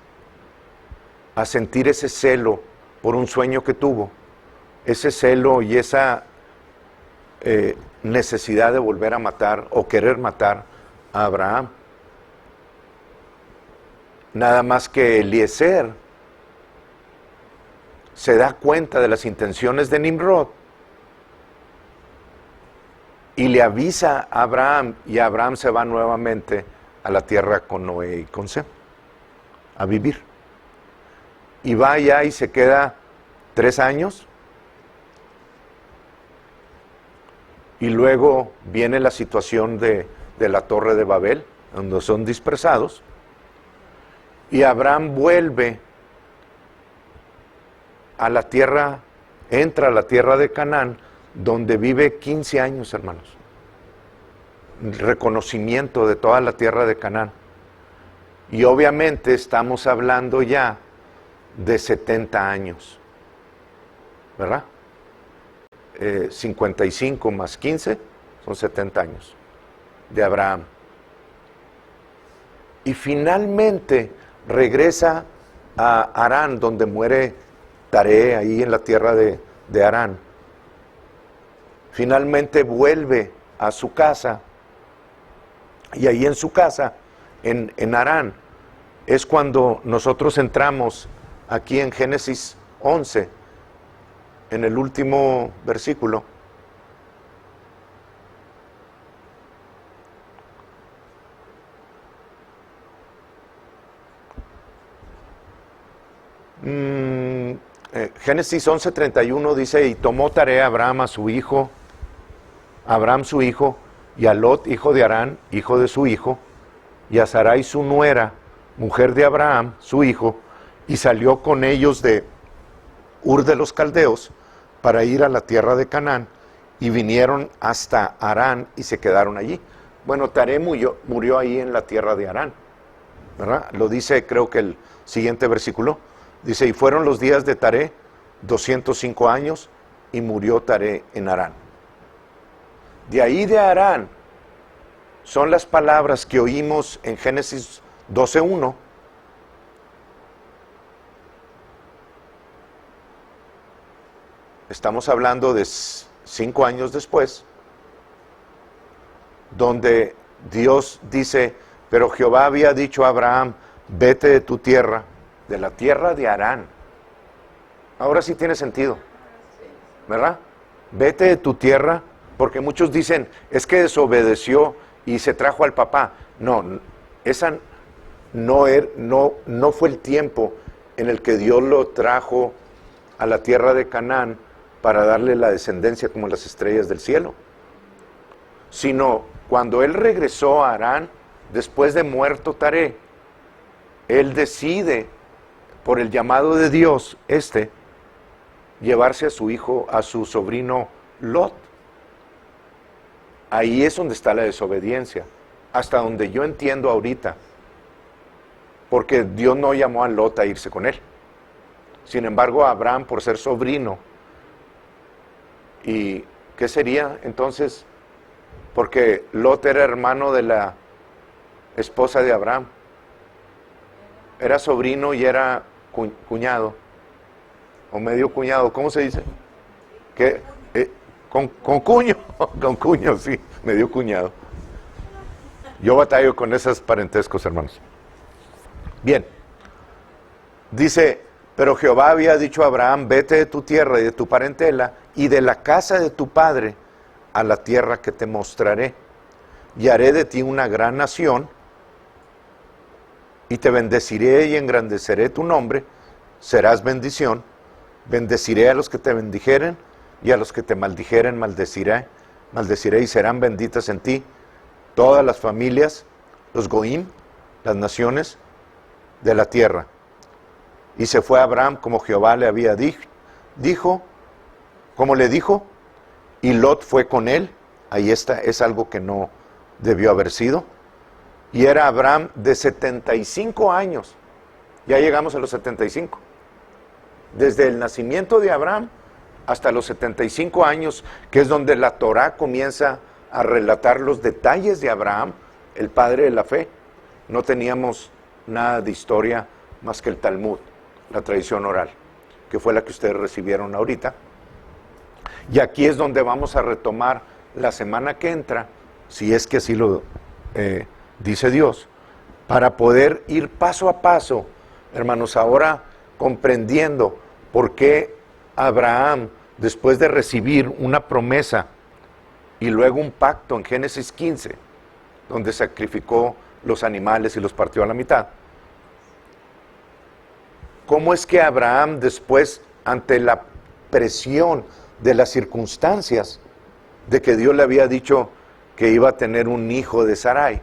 a sentir ese celo por un sueño que tuvo, ese celo y esa necesidad de volver a matar o querer matar a Abraham. Nada más que Eliezer se da cuenta de las intenciones de Nimrod y le avisa a Abraham, y Abraham se va nuevamente a la tierra con Noé y con Sem a vivir. Y va allá y se queda 3 años. Y luego viene la situación de la Torre de Babel, donde son dispersados. Y Abraham vuelve a la tierra, entra a la tierra de Canaán, donde vive 15 años, hermanos. Reconocimiento de toda la tierra de Canaán. Y obviamente estamos hablando ya de 70 años, ¿verdad? 55 más 15 son 70 años de Abraham. Y finalmente regresa a Harán, donde muere Taré, ahí en la tierra de Harán. Finalmente vuelve a su casa, y ahí en su casa, en Harán, es cuando nosotros entramos aquí en Génesis 11, en el último versículo. Génesis 11:31 dice, y tomó Taré a Abraham su hijo, y a Lot, hijo de Harán, hijo de su hijo, y a Sarai su nuera, mujer de Abraham, su hijo, y salió con ellos de Ur de los Caldeos para ir a la tierra de Canaán, y vinieron hasta Harán y se quedaron allí. Bueno, Taré murió ahí en la tierra de Harán, ¿verdad? Lo dice, creo que el siguiente versículo, dice, y fueron los días de Taré 205 años, y murió Taré en Harán. De ahí de Harán son las palabras que oímos en Génesis 12:1. Estamos hablando de 5 años después, donde Dios dice, pero Jehová había dicho a Abraham, vete de tu tierra, de la tierra de Harán. Ahora sí tiene sentido, ¿verdad? Vete de tu tierra, porque muchos dicen, es que desobedeció y se trajo al papá. No, esa no fue el tiempo en el que Dios lo trajo a la tierra de Canaán para darle la descendencia como las estrellas del cielo, sino cuando él regresó a Harán, después de muerto Taré, él decide, por el llamado de Dios, llevarse a su hijo, a su sobrino Lot. Ahí es donde está la desobediencia, hasta donde yo entiendo ahorita, porque Dios no llamó a Lot a irse con él. Sin embargo, Abraham, por ser sobrino, ¿y qué sería entonces? Porque Lot era hermano de la esposa de Abraham, era sobrino y era cuñado. o medio cuñado, ¿cómo se dice? ¿Qué? Con cuño, con cuño, sí, medio cuñado. Yo batallo con esos parentescos, hermanos. Bien, dice, pero Jehová había dicho a Abraham, vete de tu tierra y de tu parentela y de la casa de tu padre a la tierra que te mostraré, y haré de ti una gran nación, y te bendeciré y engrandeceré tu nombre, serás bendición, bendeciré a los que te bendijeren, y a los que te maldijeren maldeciré y serán benditas en ti todas las familias, los goim, las naciones de la tierra. Y se fue Abraham como Jehová le había dijo, como le dijo, y Lot fue con él. Ahí está, es algo que no debió haber sido. Y era Abraham de 75 años. Ya llegamos a los 75. Desde el nacimiento de Abraham hasta los 75 años, que es donde la Torá comienza a relatar los detalles de Abraham, el padre de la fe. No teníamos nada de historia más que el Talmud, la tradición oral, que fue la que ustedes recibieron ahorita. Y aquí es donde vamos a retomar la semana que entra, si es que así lo dice Dios, para poder ir paso a paso, hermanos, ahora comprendiendo por qué Abraham, después de recibir una promesa y luego un pacto en Génesis 15, donde sacrificó los animales y los partió a la mitad, ¿cómo es que Abraham después, ante la presión de las circunstancias, de que Dios le había dicho que iba a tener un hijo de Sarai,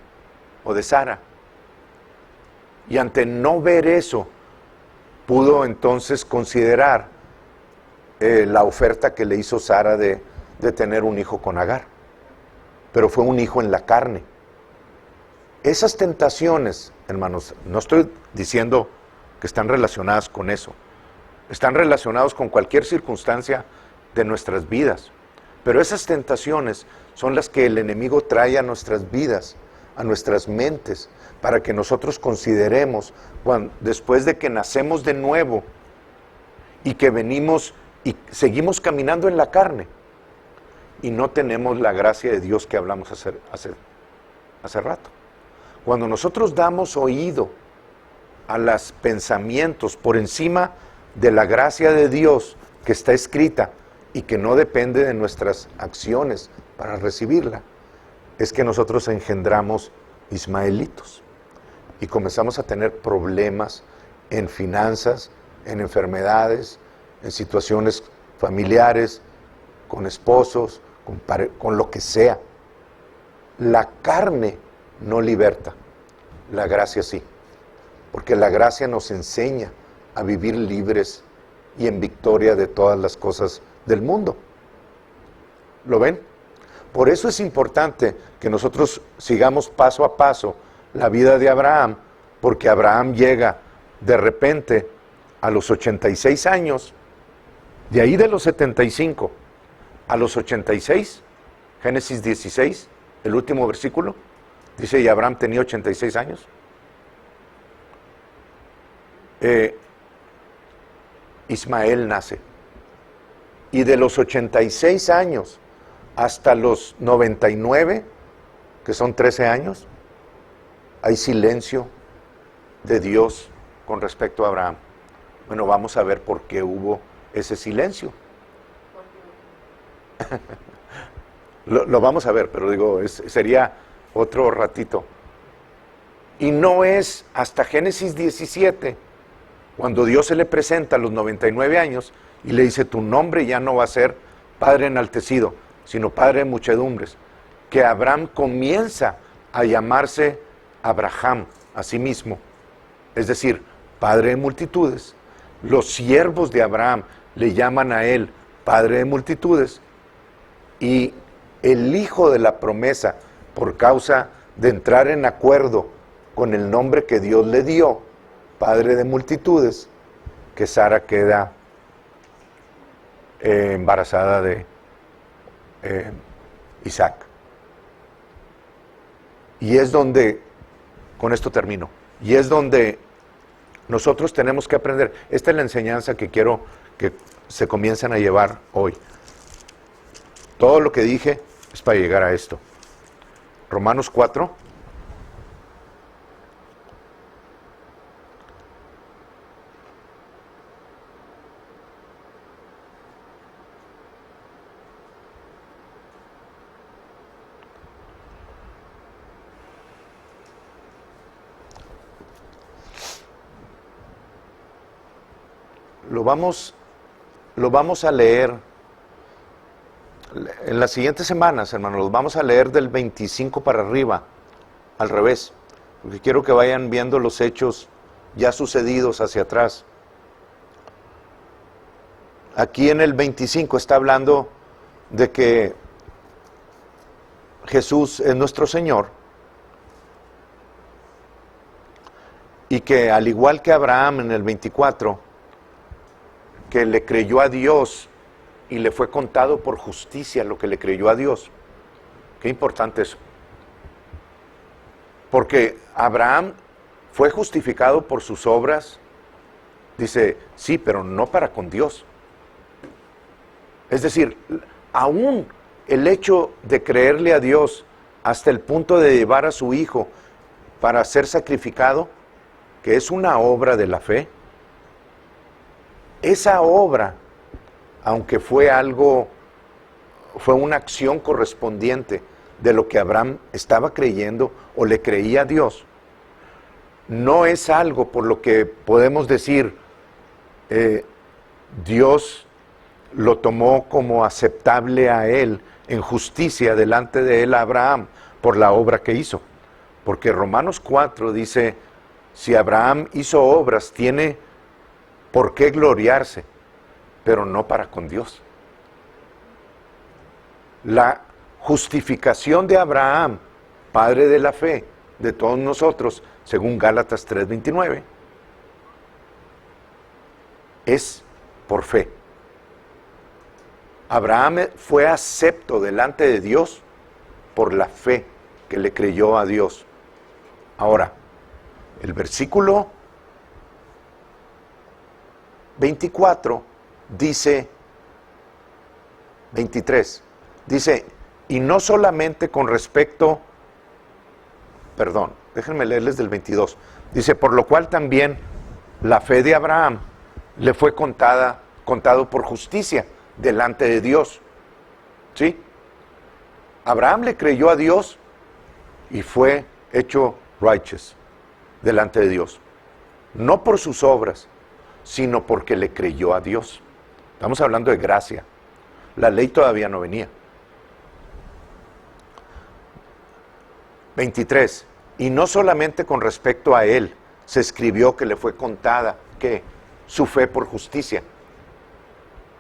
o de Sara, y ante no ver eso, pudo entonces considerar la oferta que le hizo Sara de tener un hijo con Agar? Pero fue un hijo en la carne. Esas tentaciones, hermanos, no estoy diciendo que están relacionadas con eso, están relacionados con cualquier circunstancia de nuestras vidas, pero esas tentaciones son las que el enemigo trae a nuestras vidas, a nuestras mentes, para que nosotros consideremos, después de que nacemos de nuevo y que venimos y seguimos caminando en la carne y no tenemos la gracia de Dios que hablamos hace rato. Cuando nosotros damos oído a los pensamientos por encima de la gracia de Dios que está escrita y que no depende de nuestras acciones para recibirla, es que nosotros engendramos ismaelitos y comenzamos a tener problemas en finanzas, en enfermedades, en situaciones familiares, con esposos, con lo que sea. La carne no liberta, la gracia sí, porque la gracia nos enseña a vivir libres y en victoria de todas las cosas del mundo. ¿Lo ven? Por eso es importante que nosotros sigamos paso a paso la vida de Abraham, porque Abraham llega de repente a los 86 años, de ahí de los 75 a los 86, Génesis 16, el último versículo, dice, y Abraham tenía 86 años. Ismael nace. Y de los 86 años hasta los 99, que son 13 años, hay silencio de Dios con respecto a Abraham. Bueno, vamos a ver por qué hubo ese silencio. Lo vamos a ver, pero digo, sería otro ratito. Y no es hasta Génesis 17, cuando Dios se le presenta a los 99 años y le dice, tu nombre ya no va a ser Padre enaltecido, sino Padre de muchedumbres, que Abraham comienza a llamarse Abraham a sí mismo, es decir, Padre de multitudes. Los siervos de Abraham le llaman a él Padre de multitudes, y el hijo de la promesa, por causa de entrar en acuerdo con el nombre que Dios le dio, Padre de multitudes, que Sara queda embarazada de Isaac. Y es donde, con esto termino, y es donde nosotros tenemos que aprender. Esta es la enseñanza que quiero que se comienzan a llevar hoy. Todo lo que dije es para llegar a esto. Romanos 4. Lo vamos a leer en las siguientes semanas, hermanos. Los vamos a leer del 25 para arriba, al revés, porque quiero que vayan viendo los hechos ya sucedidos hacia atrás. Aquí en el 25 está hablando de que Jesús es nuestro Señor y que al igual que Abraham en el 24, que le creyó a Dios y le fue contado por justicia lo que le creyó a Dios. Qué importante eso. Porque Abraham fue justificado por sus obras. Dice, sí, pero no para con Dios. Es decir, aún el hecho de creerle a Dios hasta el punto de llevar a su hijo para ser sacrificado, que es una obra de la fe, esa obra, aunque fue una acción correspondiente de lo que Abraham estaba creyendo o le creía a Dios, no es algo por lo que podemos decir, Dios lo tomó como aceptable a él, en justicia delante de él a Abraham, por la obra que hizo. Porque Romanos 4 dice, si Abraham hizo obras, tiene por qué gloriarse, pero no para con Dios. La justificación de Abraham, padre de la fe, de todos nosotros, según Gálatas 3:29, es por fe. Abraham fue acepto delante de Dios por la fe que le creyó a Dios. Ahora, el versículo 24 dice, 23, dice, y no solamente con respecto, perdón, déjenme leerles del 22, dice, por lo cual también la fe de Abraham le fue contado por justicia delante de Dios. ¿Sí? Abraham le creyó a Dios y fue hecho righteous delante de Dios. No por sus obras, sino porque le creyó a Dios. Estamos hablando de gracia. La ley todavía no venía. 23. Y no solamente con respecto a él se escribió que le fue contada, ¿qué? Su fe por justicia.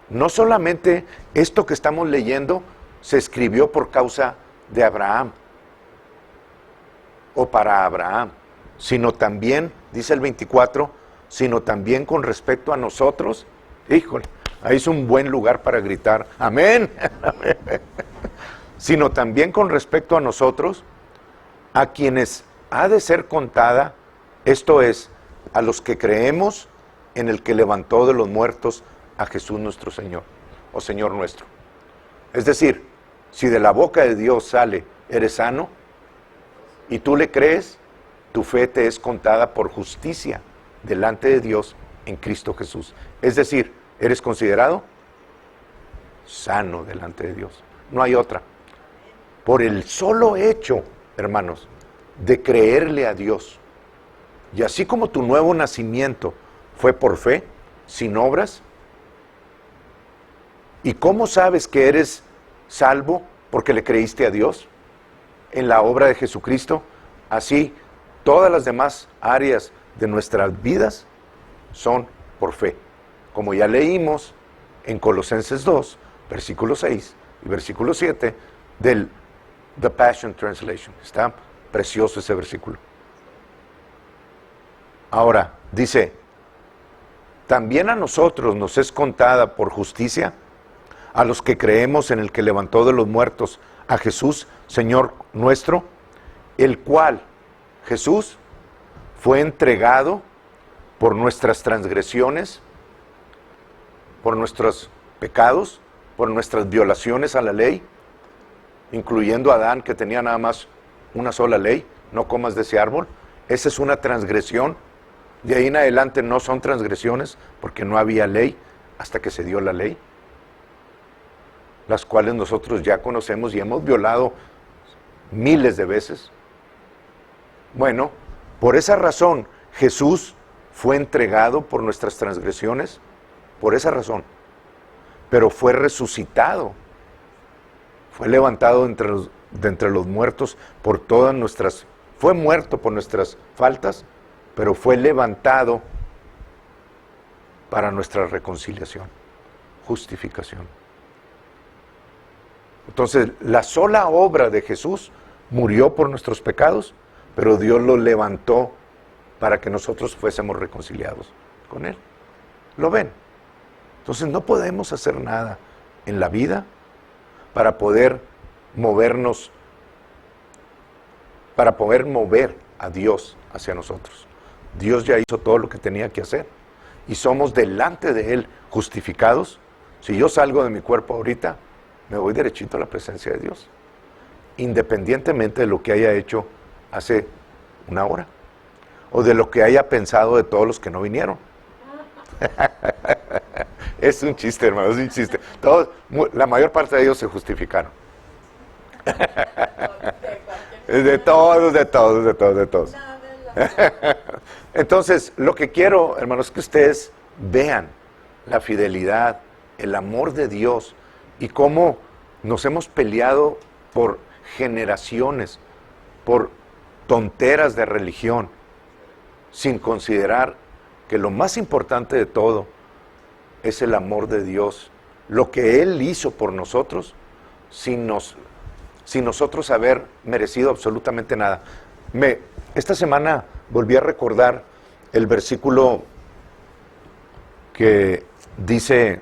No solamente esto que estamos leyendo se escribió por causa de Abraham o para Abraham, sino también, dice el 24, sino también con respecto a nosotros. Híjole, ahí es un buen lugar para gritar, amén. Sino también con respecto a nosotros, a quienes ha de ser contada, esto es, a los que creemos en el que levantó de los muertos a Jesús nuestro Señor, o Señor nuestro. Es decir, si de la boca de Dios sale, eres sano, y tú le crees, tu fe te es contada por justicia delante de Dios en Cristo Jesús. Es decir, eres considerado sano delante de Dios. No hay otra. Por el solo hecho, hermanos, de creerle a Dios. Y así como tu nuevo nacimiento fue por fe, sin obras. ¿Y cómo sabes que eres salvo? Porque le creíste a Dios en la obra de Jesucristo. Así, todas las demás áreas de nuestras vidas son por fe. Como ya leímos en Colosenses 2, versículo 6 y versículo 7 del The Passion Translation. Está precioso ese versículo. Ahora, dice, también a nosotros nos es contada por justicia, a los que creemos en el que levantó de los muertos a Jesús, Señor nuestro, el cual, Jesús, fue entregado por nuestras transgresiones por nuestros pecados, por nuestras violaciones a la ley, incluyendo a Adán, que tenía nada más una sola ley: no comas de ese árbol. Esa es una transgresión. De ahí en adelante no son transgresiones, porque no había ley hasta que se dio la ley, las cuales nosotros ya conocemos y hemos violado miles de veces. Bueno, por esa razón Jesús fue entregado por nuestras transgresiones, por esa razón, pero fue resucitado, fue levantado de entre los muertos por todas nuestras, fue muerto por nuestras faltas, pero fue levantado para nuestra reconciliación, justificación. Entonces, la sola obra de Jesús murió por nuestros pecados, pero Dios lo levantó para que nosotros fuésemos reconciliados con Él. ¿Lo ven? Entonces, no podemos hacer nada en la vida para poder movernos, para poder mover a Dios hacia nosotros. Dios ya hizo todo lo que tenía que hacer y somos delante de Él justificados. Si yo salgo de mi cuerpo ahorita, me voy derechito a la presencia de Dios, independientemente de lo que haya hecho hace una hora o de lo que haya pensado de todos los que no vinieron. Es un chiste, hermano, es un chiste. Todos, la mayor parte de ellos se justificaron. De todos. Entonces, lo que quiero, hermanos, es que ustedes vean la fidelidad, el amor de Dios y cómo nos hemos peleado por generaciones, por tonteras de religión, sin considerar que lo más importante de todo es el amor de Dios, lo que Él hizo por nosotros, sin nosotros haber merecido absolutamente nada. Esta semana volví a recordar el versículo que dice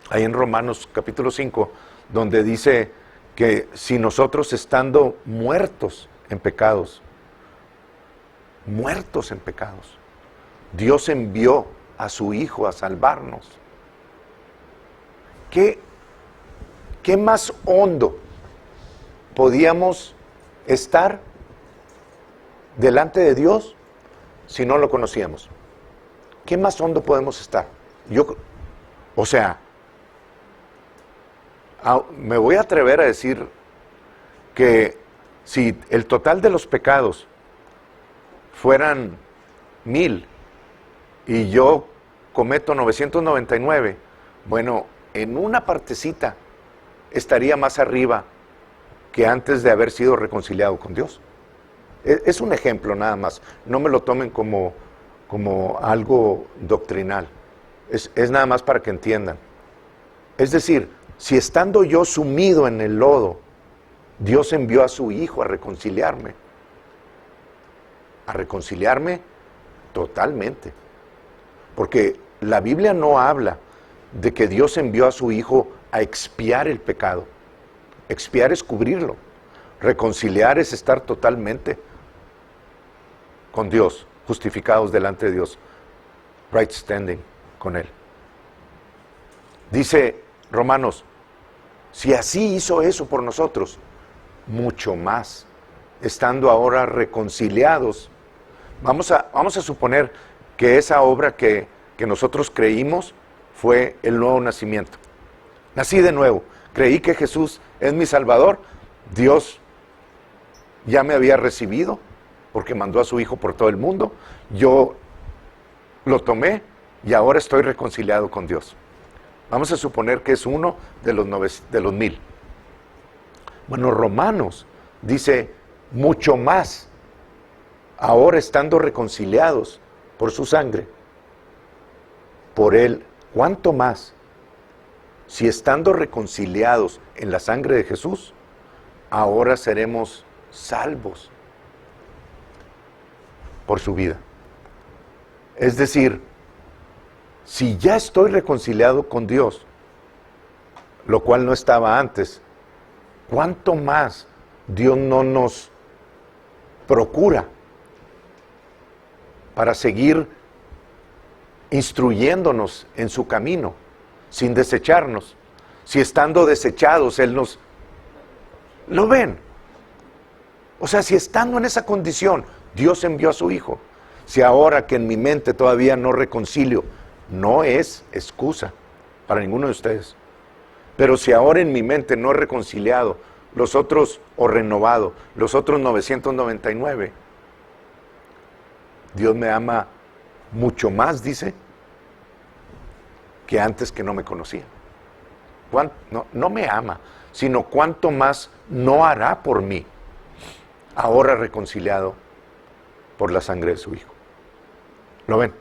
ahí en Romanos capítulo 5, donde dice que si nosotros, estando muertos en pecados, Dios envió a su Hijo a salvarnos. ¿Qué más hondo podíamos estar delante de Dios si no lo conocíamos? ¿Qué más hondo podemos estar? Me voy a atrever a decir que si el total de los pecados fueran 1000 y yo cometo 999, bueno, en una partecita estaría más arriba que antes de haber sido reconciliado con Dios. Es un ejemplo nada más, no me lo tomen como algo doctrinal, es nada más para que entiendan. Es decir, si estando yo sumido en el lodo, Dios envió a su Hijo a reconciliarme totalmente. Porque la Biblia no habla de que Dios envió a su Hijo a expiar el pecado. Expiar es cubrirlo. Reconciliar es estar totalmente con Dios, justificados delante de Dios. Right standing con Él. Dice Romanos, si así hizo eso por nosotros, mucho más, estando ahora reconciliados. Vamos a suponer que esa obra que nosotros creímos fue el nuevo nacimiento. Nací de nuevo, creí que Jesús es mi Salvador. Dios ya me había recibido porque mandó a su Hijo por todo el mundo. Yo lo tomé y ahora estoy reconciliado con Dios. Vamos a suponer que es uno de los 1000. Bueno, Romanos dice mucho más, ahora estando reconciliados por su sangre, por Él, ¿cuánto más? Si estando reconciliados en la sangre de Jesús, ahora seremos salvos por su vida. Es decir, si ya estoy reconciliado con Dios, lo cual no estaba antes, ¿cuánto más Dios no nos procura para seguir instruyéndonos en su camino, sin desecharnos. Si estando desechados, Él nos... ¿Lo ven? O sea, si estando en esa condición, Dios envió a su Hijo. Si ahora que en mi mente todavía no reconcilio, no es excusa para ninguno de ustedes. Pero si ahora en mi mente no he reconciliado los otros, o renovado, los otros 999, Dios me ama mucho más, dice, que antes que no me conocía. No me ama, sino cuánto más no hará por mí, ahora reconciliado por la sangre de su Hijo. ¿Lo ven?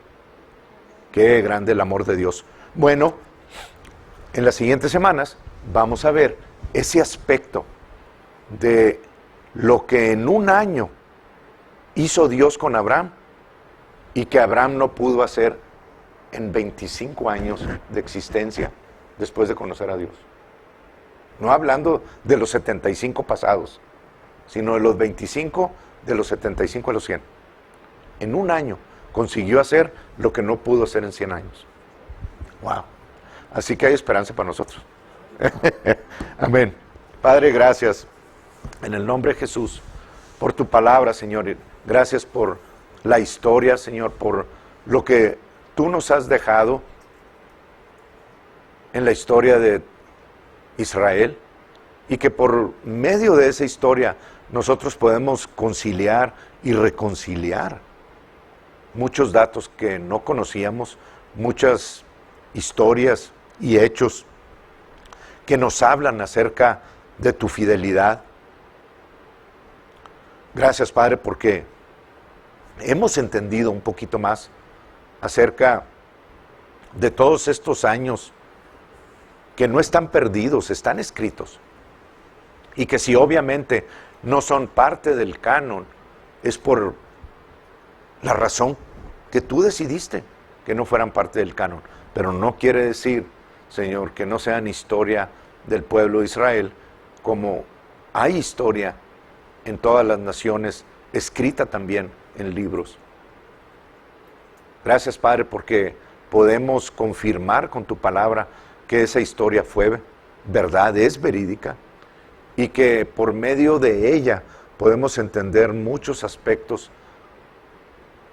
Qué grande el amor de Dios. Bueno, en las siguientes semanas vamos a ver ese aspecto de lo que en un año hizo Dios con Abraham y que Abraham no pudo hacer en 25 años de existencia después de conocer a Dios. No hablando de los 75 pasados, sino de los 25, de los 75 a los 100. En un año consiguió hacer lo que no pudo hacer en 100 años. ¡Wow! Así que hay esperanza para nosotros. Amén. Padre, gracias en el nombre de Jesús por tu palabra, Señor. Gracias por la historia, Señor, por lo que tú nos has dejado en la historia de Israel, y que por medio de esa historia nosotros podemos conciliar y reconciliar muchos datos que no conocíamos, muchas historias y hechos que nos hablan acerca de tu fidelidad. Gracias, Padre, porque hemos entendido un poquito más acerca de todos estos años que no están perdidos, están escritos. Y que si obviamente no son parte del canon, es por la razón que tú decidiste que no fueran parte del canon. Pero no quiere decir, Señor, que no sean historia del pueblo de Israel, como hay historia en todas las naciones, escrita también en libros. Gracias, Padre, porque podemos confirmar con tu palabra que esa historia fue verdad, es verídica, y que por medio de ella podemos entender muchos aspectos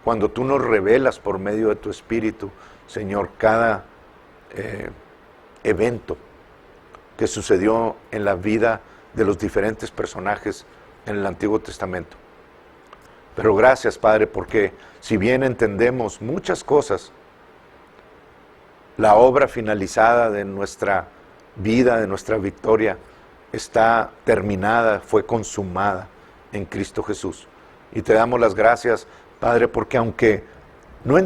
cuando tú nos revelas por medio de tu Espíritu, Señor, cada evento que sucedió en la vida de los diferentes personajes en el Antiguo Testamento. Pero gracias, Padre, porque si bien entendemos muchas cosas, la obra finalizada de nuestra vida, de nuestra victoria, está terminada, fue consumada en Cristo Jesús. Y te damos las gracias, Padre, porque aunque no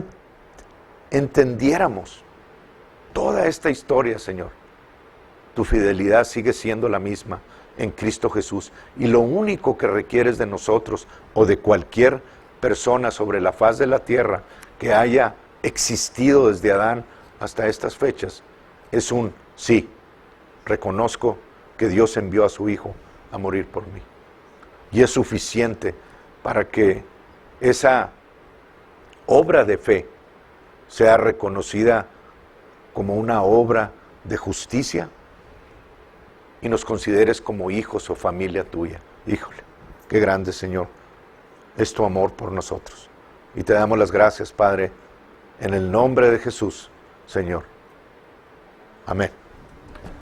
entendiéramos toda esta historia, Señor, tu fidelidad sigue siendo la misma en Cristo Jesús. Y lo único que requieres de nosotros o de cualquier persona sobre la faz de la tierra que haya existido desde Adán hasta estas fechas es un sí. Reconozco que Dios envió a su Hijo a morir por mí. Y es suficiente para que esa obra de fe sea reconocida como una obra de justicia y nos consideres como hijos o familia tuya. Híjole, qué grande, Señor, es tu amor por nosotros. Y te damos las gracias, Padre, en el nombre de Jesús, Señor. Amén.